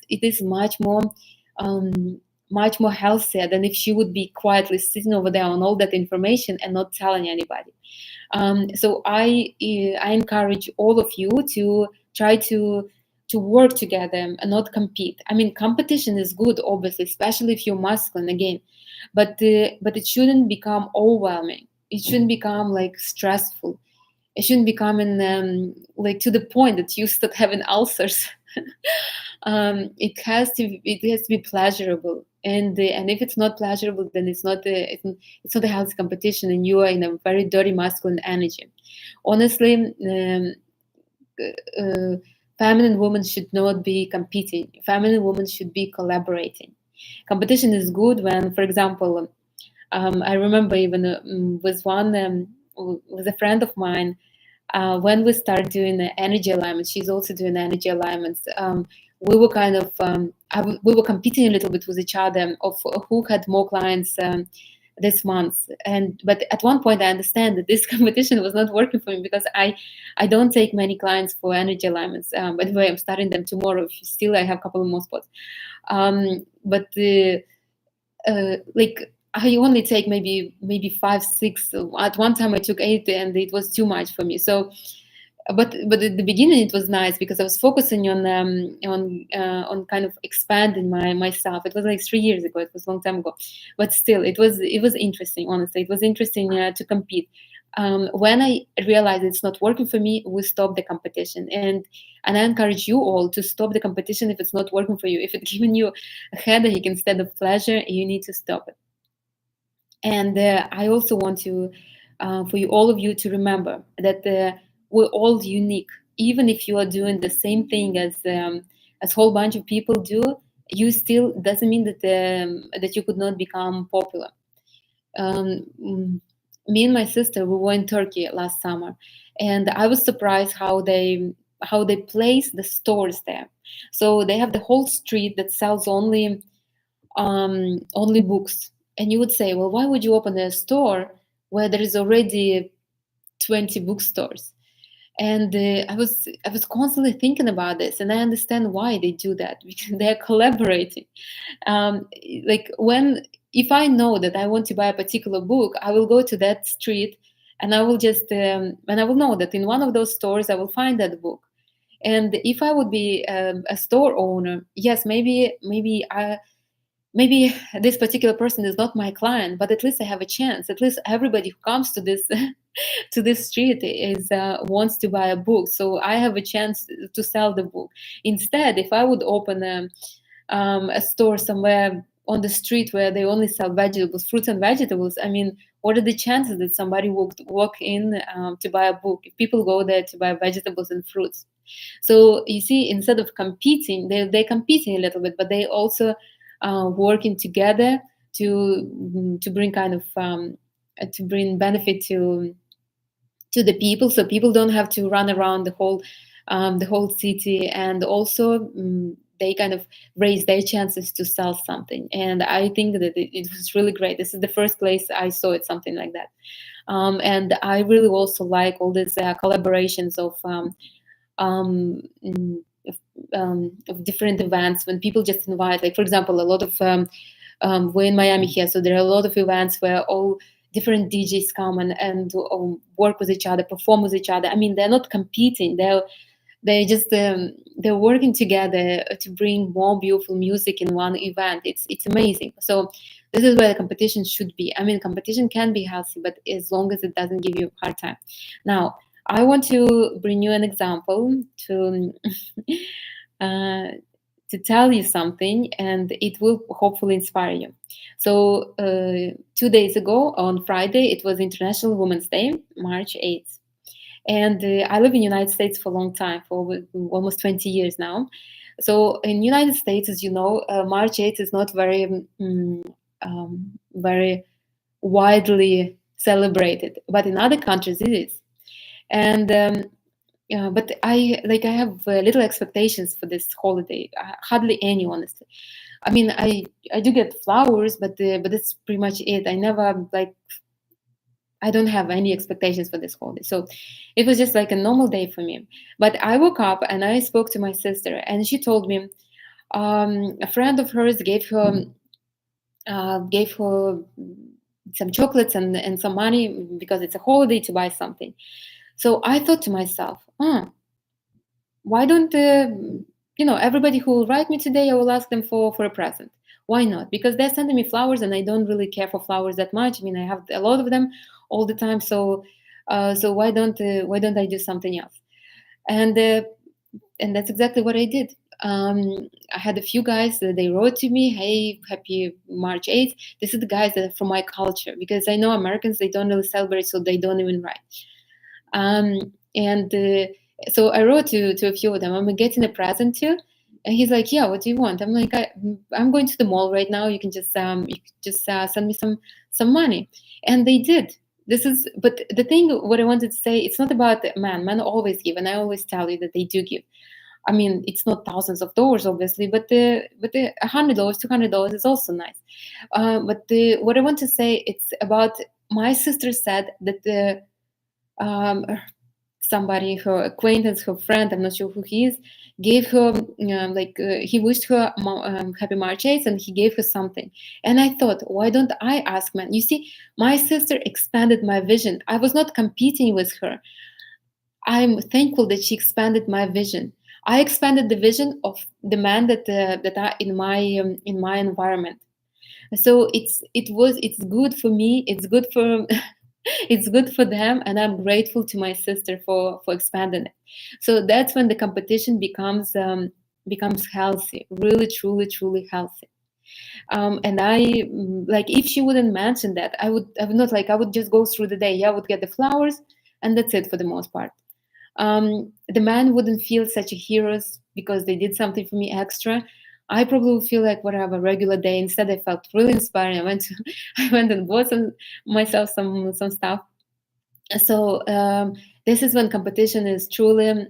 um, much more healthier than if she would be quietly sitting over there on all that information and not telling anybody. So I encourage all of you to try to work together and not compete. I mean, competition is good, obviously, especially if you're masculine again, but it shouldn't become overwhelming. It shouldn't become like stressful. It shouldn't become like to the point that you start having ulcers. It has to be pleasurable, and if it's not pleasurable, then it's not a healthy competition, and you are in a very dirty masculine energy. Honestly, uh, feminine women should not be competing. Feminine women should be collaborating. Competition is good when, for example, I remember even with a friend of mine, when we started doing the energy alignments. She's also doing energy alignments. We were kind of we were competing a little bit with each other of who had more clients this month. And but at one point, I understand that this competition was not working for me, because I don't take many clients for energy alignments. By the way, I'm starting them tomorrow. Still, I have a couple of more spots. But the like, I only take maybe 5, 6. At one time, I took 8, and it was too much for me. So But at the beginning it was nice because I was focusing on kind of expanding myself. It was like 3 years ago. It was a long time ago, but still, it was interesting. Honestly, it was interesting to compete. When I realized it's not working for me, we stopped the competition, and I encourage you all to stop the competition if it's not working for you. If it's giving you a headache instead of pleasure, you need to stop it. And I also want to, for you, all of you, to remember that we're all unique. Even if you are doing the same thing as whole bunch of people do, you still doesn't mean that you could not become popular. Mm, Me and my sister, we were in Turkey last summer, and I was surprised how they place the stores there. So they have the whole street that sells only books. And you would say, well, why would you open a store where there is already 20 bookstores? And I was constantly thinking about this, and I understand why they do that because they're collaborating. um, like when If I know that I want to buy a particular book, I will go to that street, and I will know that in one of those stores I will find that book. And if I would be a store owner, yes, maybe this particular person is not my client, but at least I have a chance. At least everybody who comes to this to this street is wants to buy a book, so I have a chance to sell the book. Instead, if I would open a store somewhere on the street where they only sell vegetables, fruits and vegetables, I mean, what are the chances that somebody would walk in to buy a book if people go there to buy vegetables and fruits? So you see, instead of competing, they're competing a little bit, but they also working together to bring kind of to bring benefit to the people, so people don't have to run around the whole city, and also they kind of raise their chances to sell something. And I think that it was really great. This is the first place I saw it something like that. And I really also like all these collaborations um, mm, of different events when people just invite, like for example, a lot of we're in Miami here, so there are a lot of events where all different DJs come and work with each other, perform with each other. I mean, they're not competing. They're working together to bring more beautiful music in one event. It's amazing. So this is where the competition should be. I mean, competition can be healthy, but as long as it doesn't give you a hard time. Now, I want to bring you an example to uh, to tell you something, and it will hopefully inspire you. So 2 days ago, on Friday, it was International Women's Day, March 8th. And I live in the United States for a long time, for almost 20 years now. So in United States, as you know, March 8th is not very widely celebrated, but in other countries it is. And but I have little expectations for this holiday. Hardly any, honestly. I mean, I do get flowers, but that's pretty much it. I don't have any expectations for this holiday. So it was just like a normal day for me. But I woke up and I spoke to my sister, and she told me a friend of hers gave her some chocolates and some money because it's a holiday to buy something. So I thought to myself, why don't everybody who will write me today, I will ask them for a present. Why not? Because they're sending me flowers, and I don't really care for flowers that much. I mean, I have a lot of them all the time. So why don't I do something else? And that's exactly what I did. I had a few guys that they wrote to me, "Hey, happy March 8th." This is the guys that are from my culture, because I know Americans, they don't really celebrate, so they don't even write. And so I wrote to a few of them, "I'm getting a present too." And he's like, "Yeah, what do you want?" I'm like, I'm going to the mall right now. You can just send me some money." And they did. But the thing, what I wanted to say, it's not about men always give, and I always tell you that they do give. I mean, it's not thousands of dollars, obviously, but the $100, $200 is also nice. What I want to say, it's about, my sister said that um, somebody, her acquaintance, her friend, I'm not sure who he is, gave her he wished her happy March 8th, and he gave her something. And I thought, why don't I ask men? You see, my sister expanded my vision. I was not competing with her. I'm thankful that she expanded my vision. I expanded the vision of the man that are in my environment. So it's good for me. It's good for it's good for them, and I'm grateful to my sister for expanding it. So that's when the competition becomes healthy, really, truly, truly healthy. And like, if she wouldn't mention that, I would not, like, I would just go through the day. Yeah, I would get the flowers, and that's it for the most part. The man wouldn't feel such a heroes because they did something for me extra. I probably would feel like whatever, regular day. Instead, I felt really inspiring. I went and bought myself some stuff. So this is when competition is truly.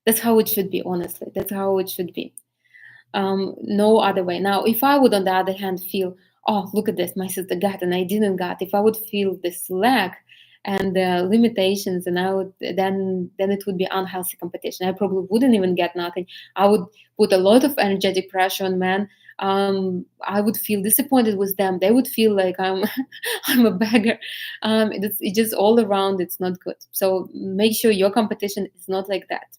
That's how it should be. Honestly, that's how it should be. No other way. Now, if I would, on the other hand, feel, oh, look at this, my sister got and I didn't got. If I would feel this lack and limitations, and I would then it would be unhealthy competition. I probably wouldn't even get nothing. I would put a lot of energetic pressure on men. I would feel disappointed with them. They would feel like I'm I'm a beggar. It's just all around. It's not good. So make sure your competition is not like that.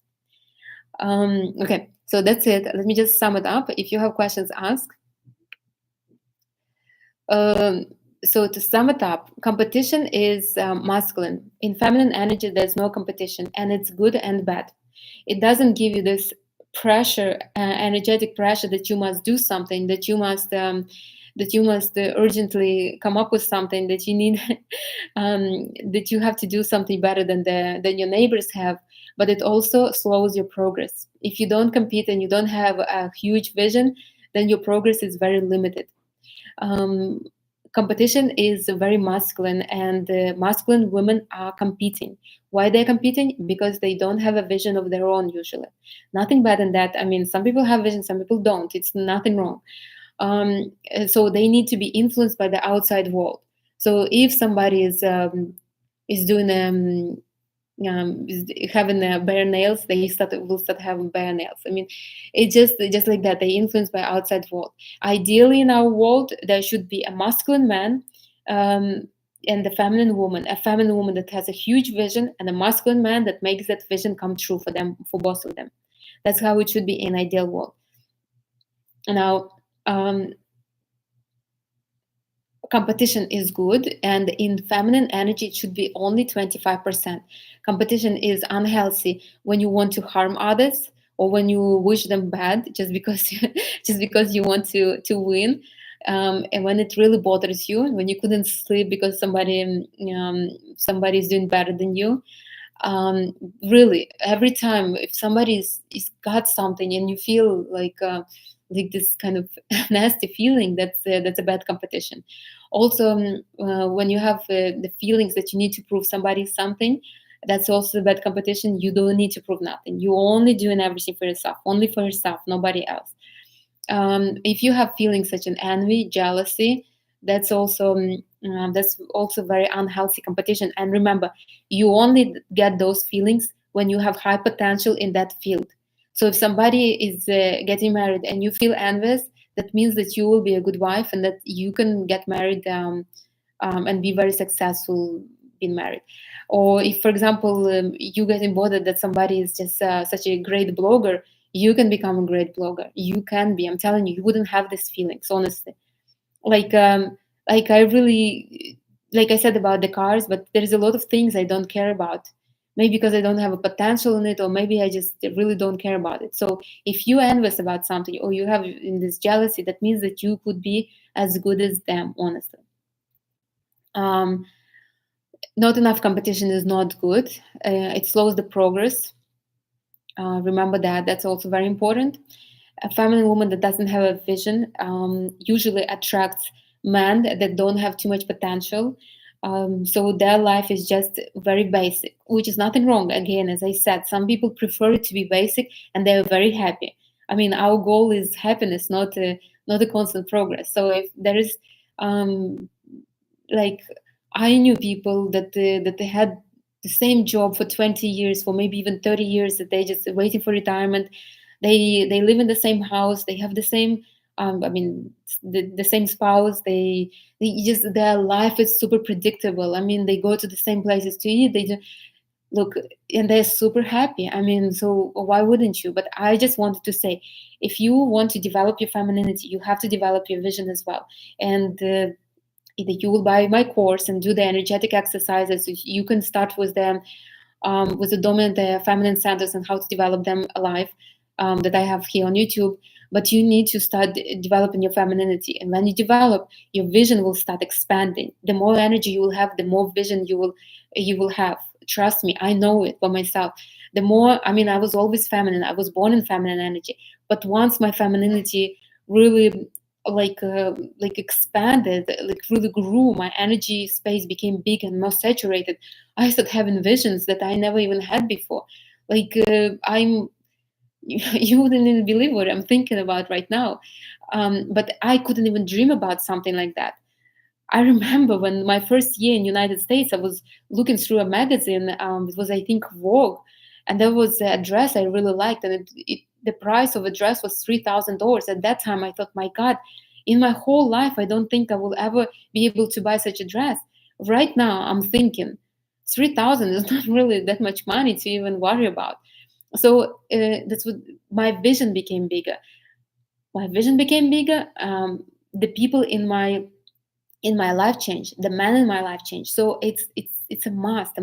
Okay, so that's it. Let me just sum it up. If you have questions, ask. Um, so to sum it up, competition is masculine. In feminine energy, there's no competition, and it's good and bad. It doesn't give you this pressure, energetic pressure that you must do something, that you must urgently come up with something, that you need, that you have to do something better than your neighbors have. But it also slows your progress. If you don't compete and you don't have a huge vision, then your progress is very limited. um, Competition is very masculine, and masculine women are competing. Why they're competing? Because they don't have a vision of their own, usually. Nothing bad in that. I mean, some people have vision, some people don't. It's nothing wrong. So they need to be influenced by the outside world. So if somebody is doing having bare nails, they will start having bare nails. I mean, it's just like that. They influenced by outside world. Ideally, in our world, there should be a masculine man, um, and a feminine woman that has a huge vision, and a masculine man that makes that vision come true for them, for both of them. That's how it should be in ideal world. Now, competition is good, and in feminine energy it should be only 25%. Competition is unhealthy when you want to harm others, or when you wish them bad just because just because you want to win. And when it really bothers you, when you couldn't sleep because somebody is doing better than you. Really, every time if somebody is got something and you feel like this kind of nasty feeling, that's a bad competition. Also, when you have the feelings that you need to prove somebody something, that's also bad competition. You don't need to prove nothing. You only doing everything for yourself, only for yourself, nobody else. If you have feelings such as envy, jealousy, that's also very unhealthy competition. And remember, you only get those feelings when you have high potential in that field. So if somebody is getting married and you feel envious, that means that you will be a good wife and that you can get married, and be very successful being married. Or if, for example, you getting bothered that somebody is just such a great blogger, you can become a great blogger. You can be. I'm telling you, you wouldn't have these feelings, honestly. Like I really, like I said about the cars, but there's a lot of things I don't care about. Maybe because I don't have a potential in it, or maybe I just really don't care about it. So if you envious about something, or you have in this jealousy, that means that you could be as good as them, honestly. Um, Not enough competition is not good. It slows the progress. Remember that. That's also very important. A feminine woman that doesn't have a vision usually attracts men that don't have too much potential. So their life is just very basic, which is nothing wrong. Again, as I said, some people prefer it to be basic, and they're very happy. I mean, our goal is happiness, not a constant progress. So if there is, like, I knew people that they had the same job for 20 years, for maybe even 30 years, that they just waiting for retirement. They live in the same house, they have the same I mean, the same spouse. They just, their life is super predictable. I mean, they go to the same places to eat. They do, look, and they're super happy. I mean, so why wouldn't you? But I just wanted to say, if you want to develop your femininity, you have to develop your vision as well. And either you will buy my course and do the energetic exercises. You can start with the dominant feminine centers and how to develop them alive, that I have here on YouTube. But you need to start developing your femininity, and when you develop, your vision will start expanding. The more energy you will have, the more vision you will have. Trust me, I know it for myself. The more, I mean, I was always feminine. I was born in feminine energy, but once my femininity really like expanded, like really grew, my energy space became big and more saturated. I started having visions that I never even had before. Like I'm, you wouldn't even believe what I'm thinking about right now. But I couldn't even dream about something like that. I remember when my first year in United States, I was looking through a magazine. It was, I think, Vogue, and there was a dress I really liked, and the price of a dress was $3,000. At that time, I thought, my God, in my whole life, I don't think I will ever be able to buy such a dress. Right now, I'm thinking, 3,000 is not really that much money to even worry about. So that's what my vision became bigger. My vision became bigger. The people in my life changed, the man in my life changed. So it's a must.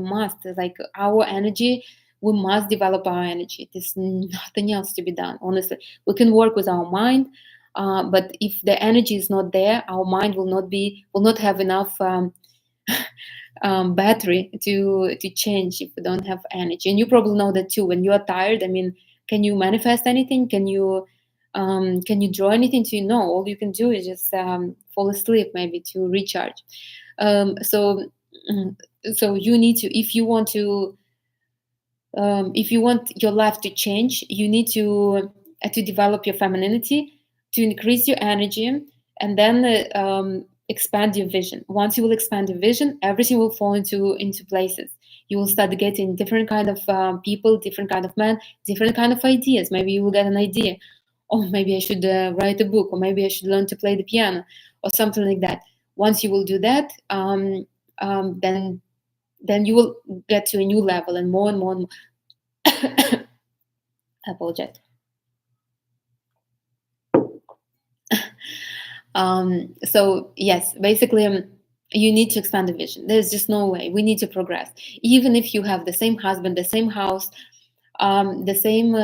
Like our energy, we must develop our energy. There's nothing else to be done, honestly. We can work with our mind, but if the energy is not there, our mind will not have enough battery to change if we don't have energy. And you probably know that too. When you are tired, I mean, can you manifest anything? Can you draw anything? To you know, all you can do is just fall asleep, maybe, to recharge. So mm, so you need to, if you want your life to change, you need to develop your femininity, to increase your energy, and then expand your vision. Once you will expand your vision, everything will fall into places. You will start getting different kind of people, different kind of men, different kind of ideas. Maybe you will get an idea, oh, maybe I should write a book, or maybe I should learn to play the piano, or something like that. Once you will do that, then you will get to a new level, and more and more and more. I apologize. So yes, basically, you need to expand the vision. There's just no way. We need to progress. Even if you have the same husband, the same house, the same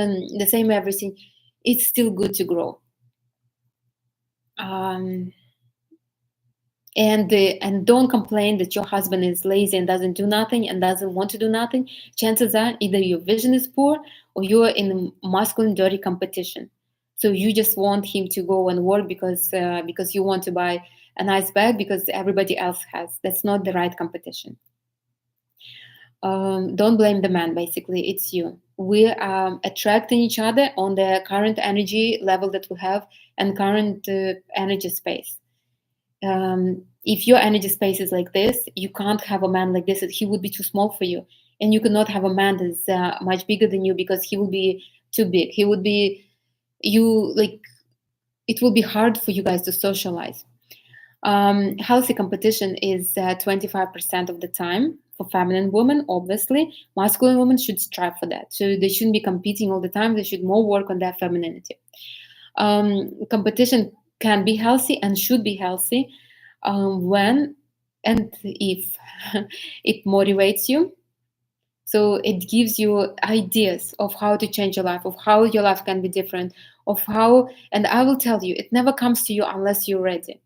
everything, it's still good to grow. Um, and don't complain that your husband is lazy and doesn't do nothing and doesn't want to do nothing. Chances are either your vision is poor, or you're in a masculine dirty competition. So you just want him to go and work because you want to buy a nice bag because everybody else has. That's not the right competition. Don't blame the man. Basically, it's you. We are attracting each other on the current energy level that we have, and current energy space. If your energy space is like this, you can't have a man like this. He would be too small for you, and you cannot have a man that's much bigger than you, because he will be too big. He would be you like it will be hard for you guys to socialize. Healthy competition is 25% of the time for feminine women. Obviously, masculine women should strive for that. So they shouldn't be competing all the time. They should more work on their femininity. Competition can be healthy and should be healthy when and if it motivates you. So it gives you ideas of how to change your life, of how your life can be different, of how, and I will tell you, it never comes to you unless you're ready.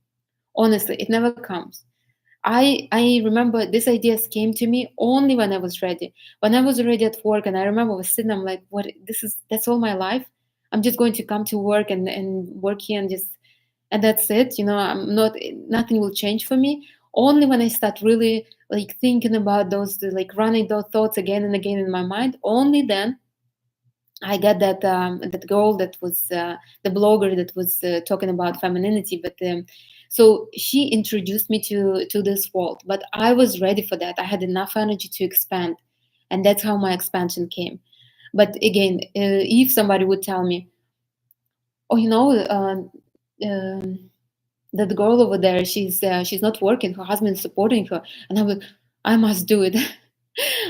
Honestly, it never comes. I remember these ideas came to me only when I was ready. When I was already at work, and I remember I was sitting, I'm like, what, that's all my life. I'm just going to come to work and work here, and that's it. I'm not, nothing will change for me. Only when I start really like thinking about those, like running those thoughts again and again in my mind, only then I got that girl that was the blogger that was talking about femininity. But so she introduced me to this world. But I was ready for that. I had enough energy to expand, and that's how my expansion came. But again, if somebody would tell me, oh, um, that girl over there, she's not working, her husband is supporting her, and I must do it.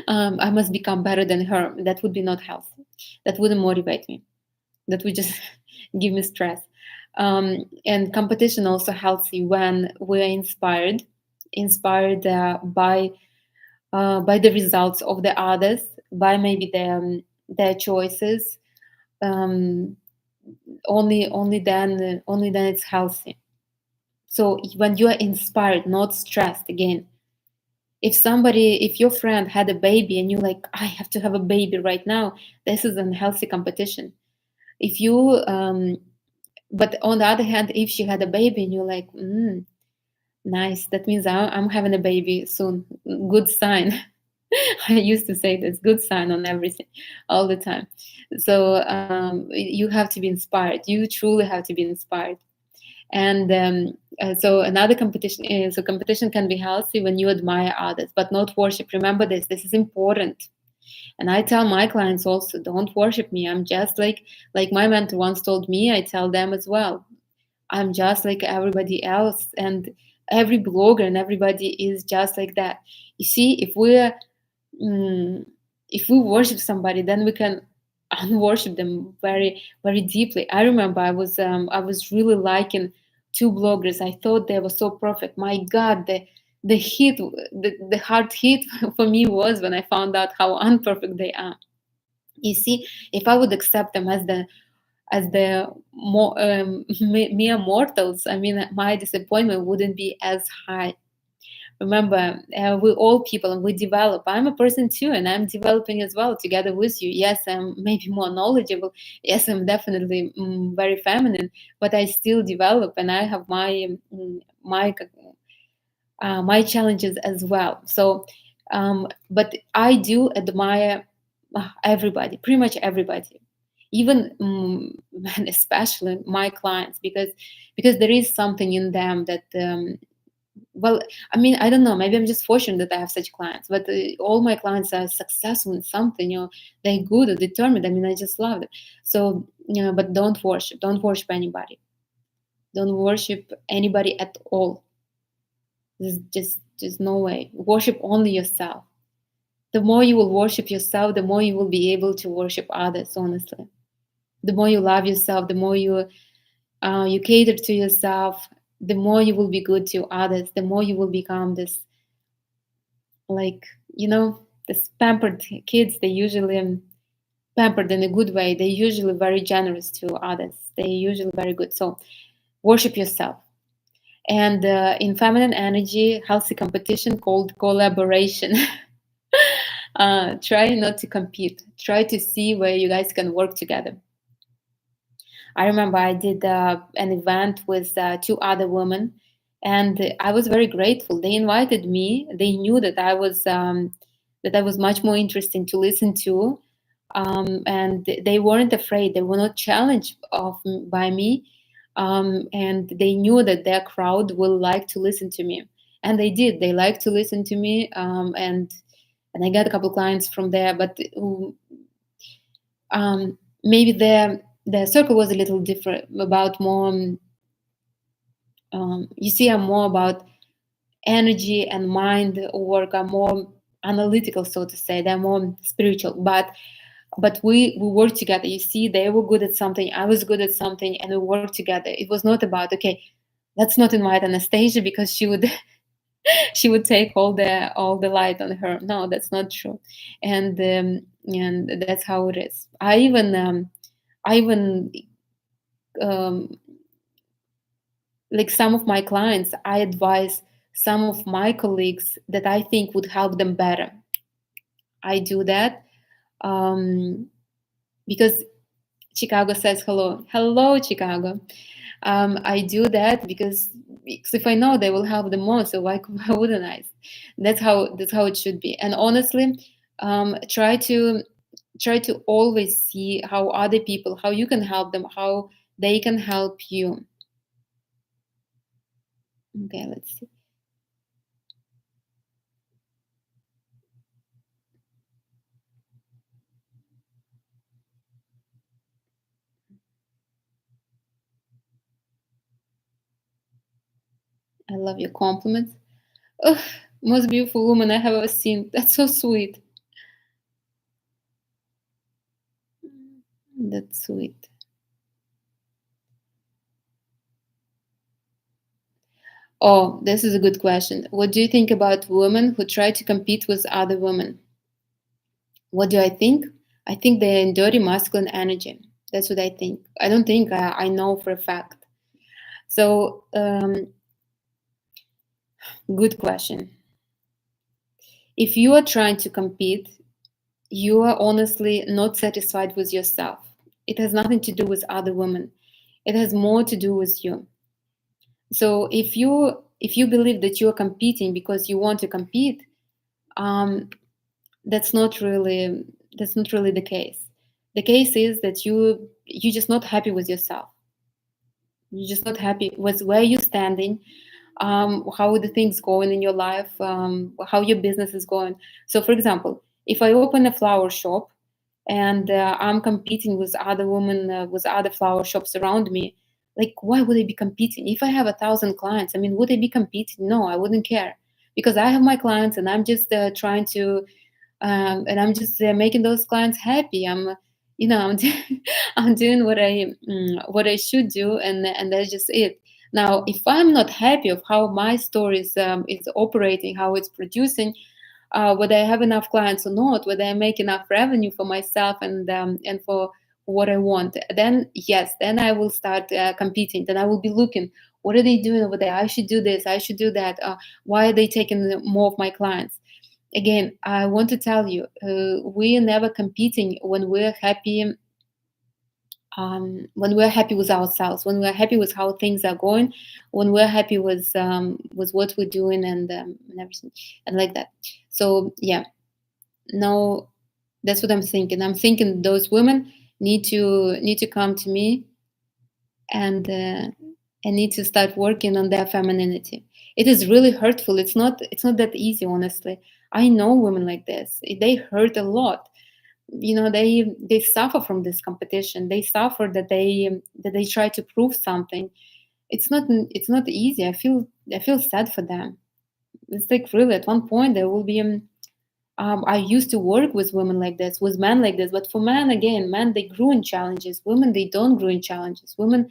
I must become better than her. That would be not healthy. That wouldn't motivate me. That would just give me stress. And competition also healthy when we're inspired by the results of the others, by maybe their choices. Um, only then it's healthy. So when you are inspired, not stressed, again, if your friend had a baby and you're like, I have to have a baby right now, this is an healthy competition. If you But on the other hand, if she had a baby and you're like, nice, that means I'm having a baby soon, good sign. I used to say this, good sign on everything all the time. So you have to be inspired, you truly have to be inspired. And so another competition is, so competition can be healthy when you admire others but not worship. Remember this is important. And I tell my clients also, don't worship me. I'm just like my mentor once told me, I tell them as well, I'm just like everybody else. And every blogger and everybody is just like that. You see, mm, if we worship somebody, then we can unworship them very, very deeply. I remember I was really liking two bloggers. I thought they were so perfect. My God, the hard hit for me was when I found out how unperfect they are. You see, if I would accept them as the mere mortals, I mean, my disappointment wouldn't be as high. Remember, we're all people and we develop. I'm a person too, and I'm developing as well together with you. Yes, I'm maybe more knowledgeable. Yes, I'm definitely very feminine, but I still develop, and I have my challenges as well. So, but I do admire everybody, pretty much everybody, even and especially my clients, because there is something in them that well, I mean, I don't know, maybe I'm just fortunate that I have such clients, but all my clients are successful in something, they're good or determined. I mean, I just love them. So, but don't worship anybody. Don't worship anybody at all. There's just no way. Worship only yourself. The more you will worship yourself, the more you will be able to worship others, honestly. The more you love yourself, the more you cater to yourself, the more you will be good to others, the more you will become this, like, this pampered kids. They usually pampered in a good way. They're usually very generous to others. They're usually very good. So worship yourself. And in feminine energy, healthy competition called collaboration. Try not to compete. Try to see where you guys can work together. I remember I did an event with two other women, and I was very grateful. They invited me. They knew that I was much more interesting to listen to, and they weren't afraid. They were not challenged by me, and they knew that their crowd will like to listen to me, and they did. They liked to listen to me, and I got a couple clients from there, but maybe their circle was a little different, about more you see, I'm more about energy and mind work. I'm more analytical, so to say. They're more spiritual, but we work together. You see, they were good at something, I was good at something, and we worked together. It was not about, okay, let's not invite Anastasia because she would she would take all the light on her. No, that's not true. And that's how it is. I even um, like, some of my clients, I advise some of my colleagues that I think would help them better. I do that, um, because Chicago says hello. Hello, Chicago. I do that because if I know they will help them more, so why wouldn't I? That's how it should be. And honestly, try to always see how other people, how you can help them, how they can help you. Okay, let's see. I love your compliments. Ugh, most beautiful woman I have ever seen. That's so sweet. That's sweet. Oh, this is a good question. What do you think about women who try to compete with other women? What do I think? I think they're in dirty masculine energy. That's what I think. I don't think I know for a fact. So, good question. If you are trying to compete, you are honestly not satisfied with yourself. It has nothing to do with other women. It has more to do with you. So if you believe that you are competing because you want to compete, um, that's not really the case. The case is that you're just not happy with yourself. You're just not happy with where you're standing, how the things going in your life, how your business is going. So, for example, if I open a flower shop and I'm competing with other women, with other flower shops around me, like why would I be competing? If I have 1,000 clients, I mean, would I be competing? No, I wouldn't care because I have my clients and I'm just trying to and I'm just making those clients happy. I'm I'm doing what I should do, and that's just it. Now, if I'm not happy of how my store is operating, how it's producing, whether I have enough clients or not, whether I make enough revenue for myself and for what I want, then yes, then I will start competing. Then I will be looking, what are they doing over there? I should do this. I should do that. Why are they taking more of my clients? Again, I want to tell you, we're never competing when we're happy with ourselves, when we're happy with how things are going, when we're happy with what we're doing and everything, and like that. So yeah, no, that's what I'm thinking. I'm thinking those women need to come to me and need to start working on their femininity. It is really hurtful. It's not that easy, honestly. I know women like this. They hurt a lot. They suffer from this competition. They suffer that they try to prove something. It's not easy. I feel sad for them. It's like really at one point there will be I used to work with women like this, with men like this, but for men, again, men, they grew in challenges. Women, they don't grow in challenges. Women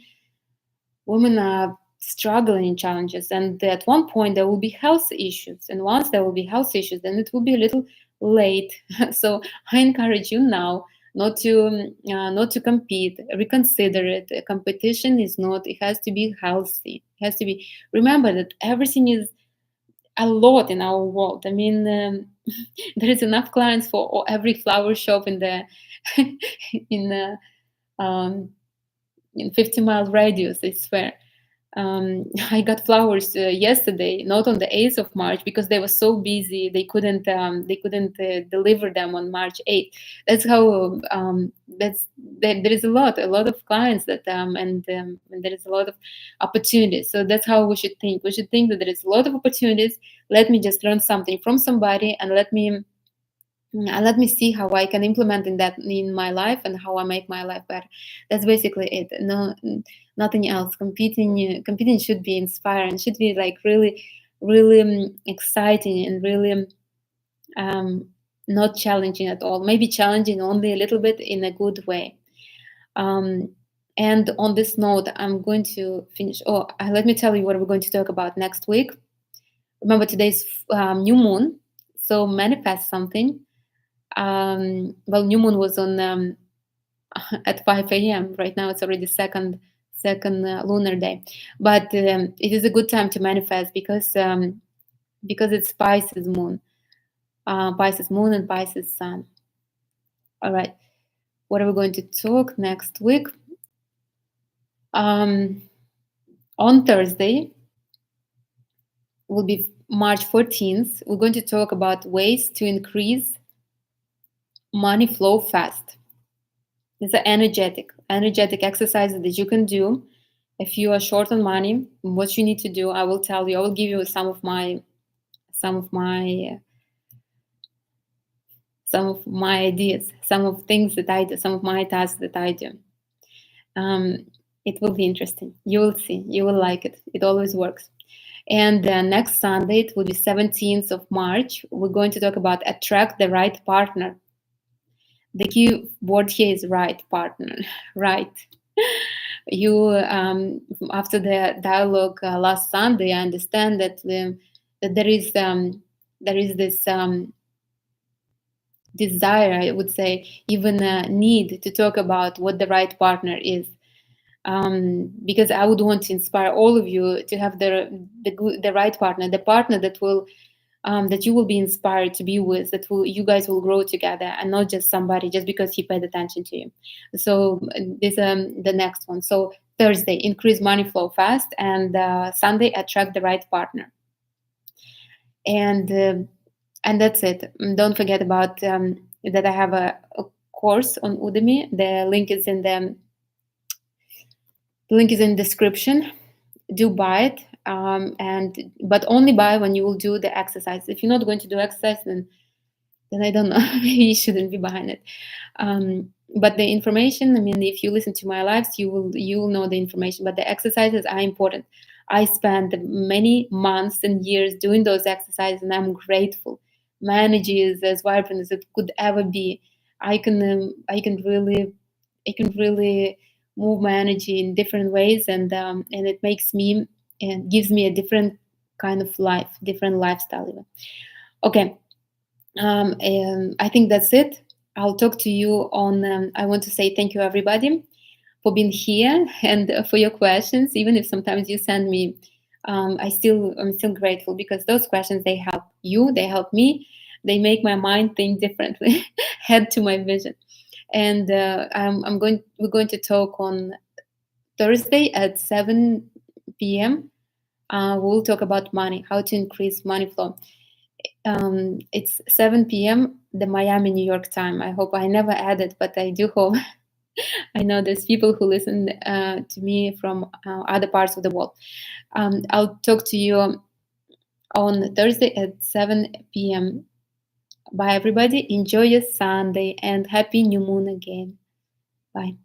are struggling in challenges, and at one point there will be health issues, and once there will be health issues, then it will be a little late. So I encourage you now not to compete, reconsider it. A competition is not, it has to be healthy, it has to be, remember that everything is a lot in our world. I mean, there is enough clients for every flower shop in the in the um, in 50-mile radius, I swear. I got flowers yesterday, not on the 8th of March, because they were so busy. They couldn't deliver them on March 8th. That's how there is a lot of clients and there is a lot of opportunities. So that's how we should think. We should think that there is a lot of opportunities. Let me just learn something from somebody and let me see how I can implement in my life and how I make my life better. That's basically it. No, nothing else. Competing should be inspiring. Should be like really, really exciting and really um, not challenging at all. Maybe challenging only a little bit in a good way. Um, and on this note, I'm going to finish. Oh, let me tell you what we're going to talk about next week. Remember, today's new moon, so manifest something. Well, new moon was on at 5 a.m. Right now, it's already second lunar day, but it is a good time to manifest because it's Pisces moon and Pisces sun. All right, what are we going to talk next week? On Thursday will be March 14th. We're going to talk about ways to increase money flow fast. It's an energetic exercises that you can do if you are short on money. What you need to do, I will tell you. I will give you some of my ideas, some of things that I do, some of my tasks that I do. It will be interesting. You will see. You will like it. It always works. And next Sunday, it will be 17th of March. We're going to talk about attract the right partner. The key word here is right partner, right. You after the dialogue last Sunday, I understand that that there is this desire, I would say, even a need to talk about what the right partner is. Because I would want to inspire all of you to have the right partner, the partner that will that you will be inspired to be with, that will you guys will grow together, and not just somebody just because he paid attention to you. So this the next one. So Thursday, increase money flow fast, and Sunday, attract the right partner. And that's it. Don't forget about that I have a course on Udemy. The link is in the description. Do buy it, but only buy when you will do the exercise. If you're not going to do exercise, then I don't know. Maybe you shouldn't be behind it. But the information, I mean, if you listen to my lives, you will know the information. But the exercises are important. I spent many months and years doing those exercises, and I'm grateful. My energy is as vibrant as it could ever be. I can really move my energy in different ways, and it makes me and gives me a different kind of life, different lifestyle even. Okay, and I think that's it. I'll talk to you on. I want to say thank you everybody for being here and for your questions. Even if sometimes you send me, I'm still grateful, because those questions, they help you, they help me, they make my mind think differently, head to my vision. And we're going to talk on Thursday at 7 p.m. We'll talk about money, how to increase money flow. It's 7 p.m. the Miami, New York time. I hope I never added, but I do hope. I know there's people who listen to me from other parts of the world. I'll talk to you on Thursday at 7 p.m. Bye, everybody. Enjoy your Sunday, and happy new moon again. Bye.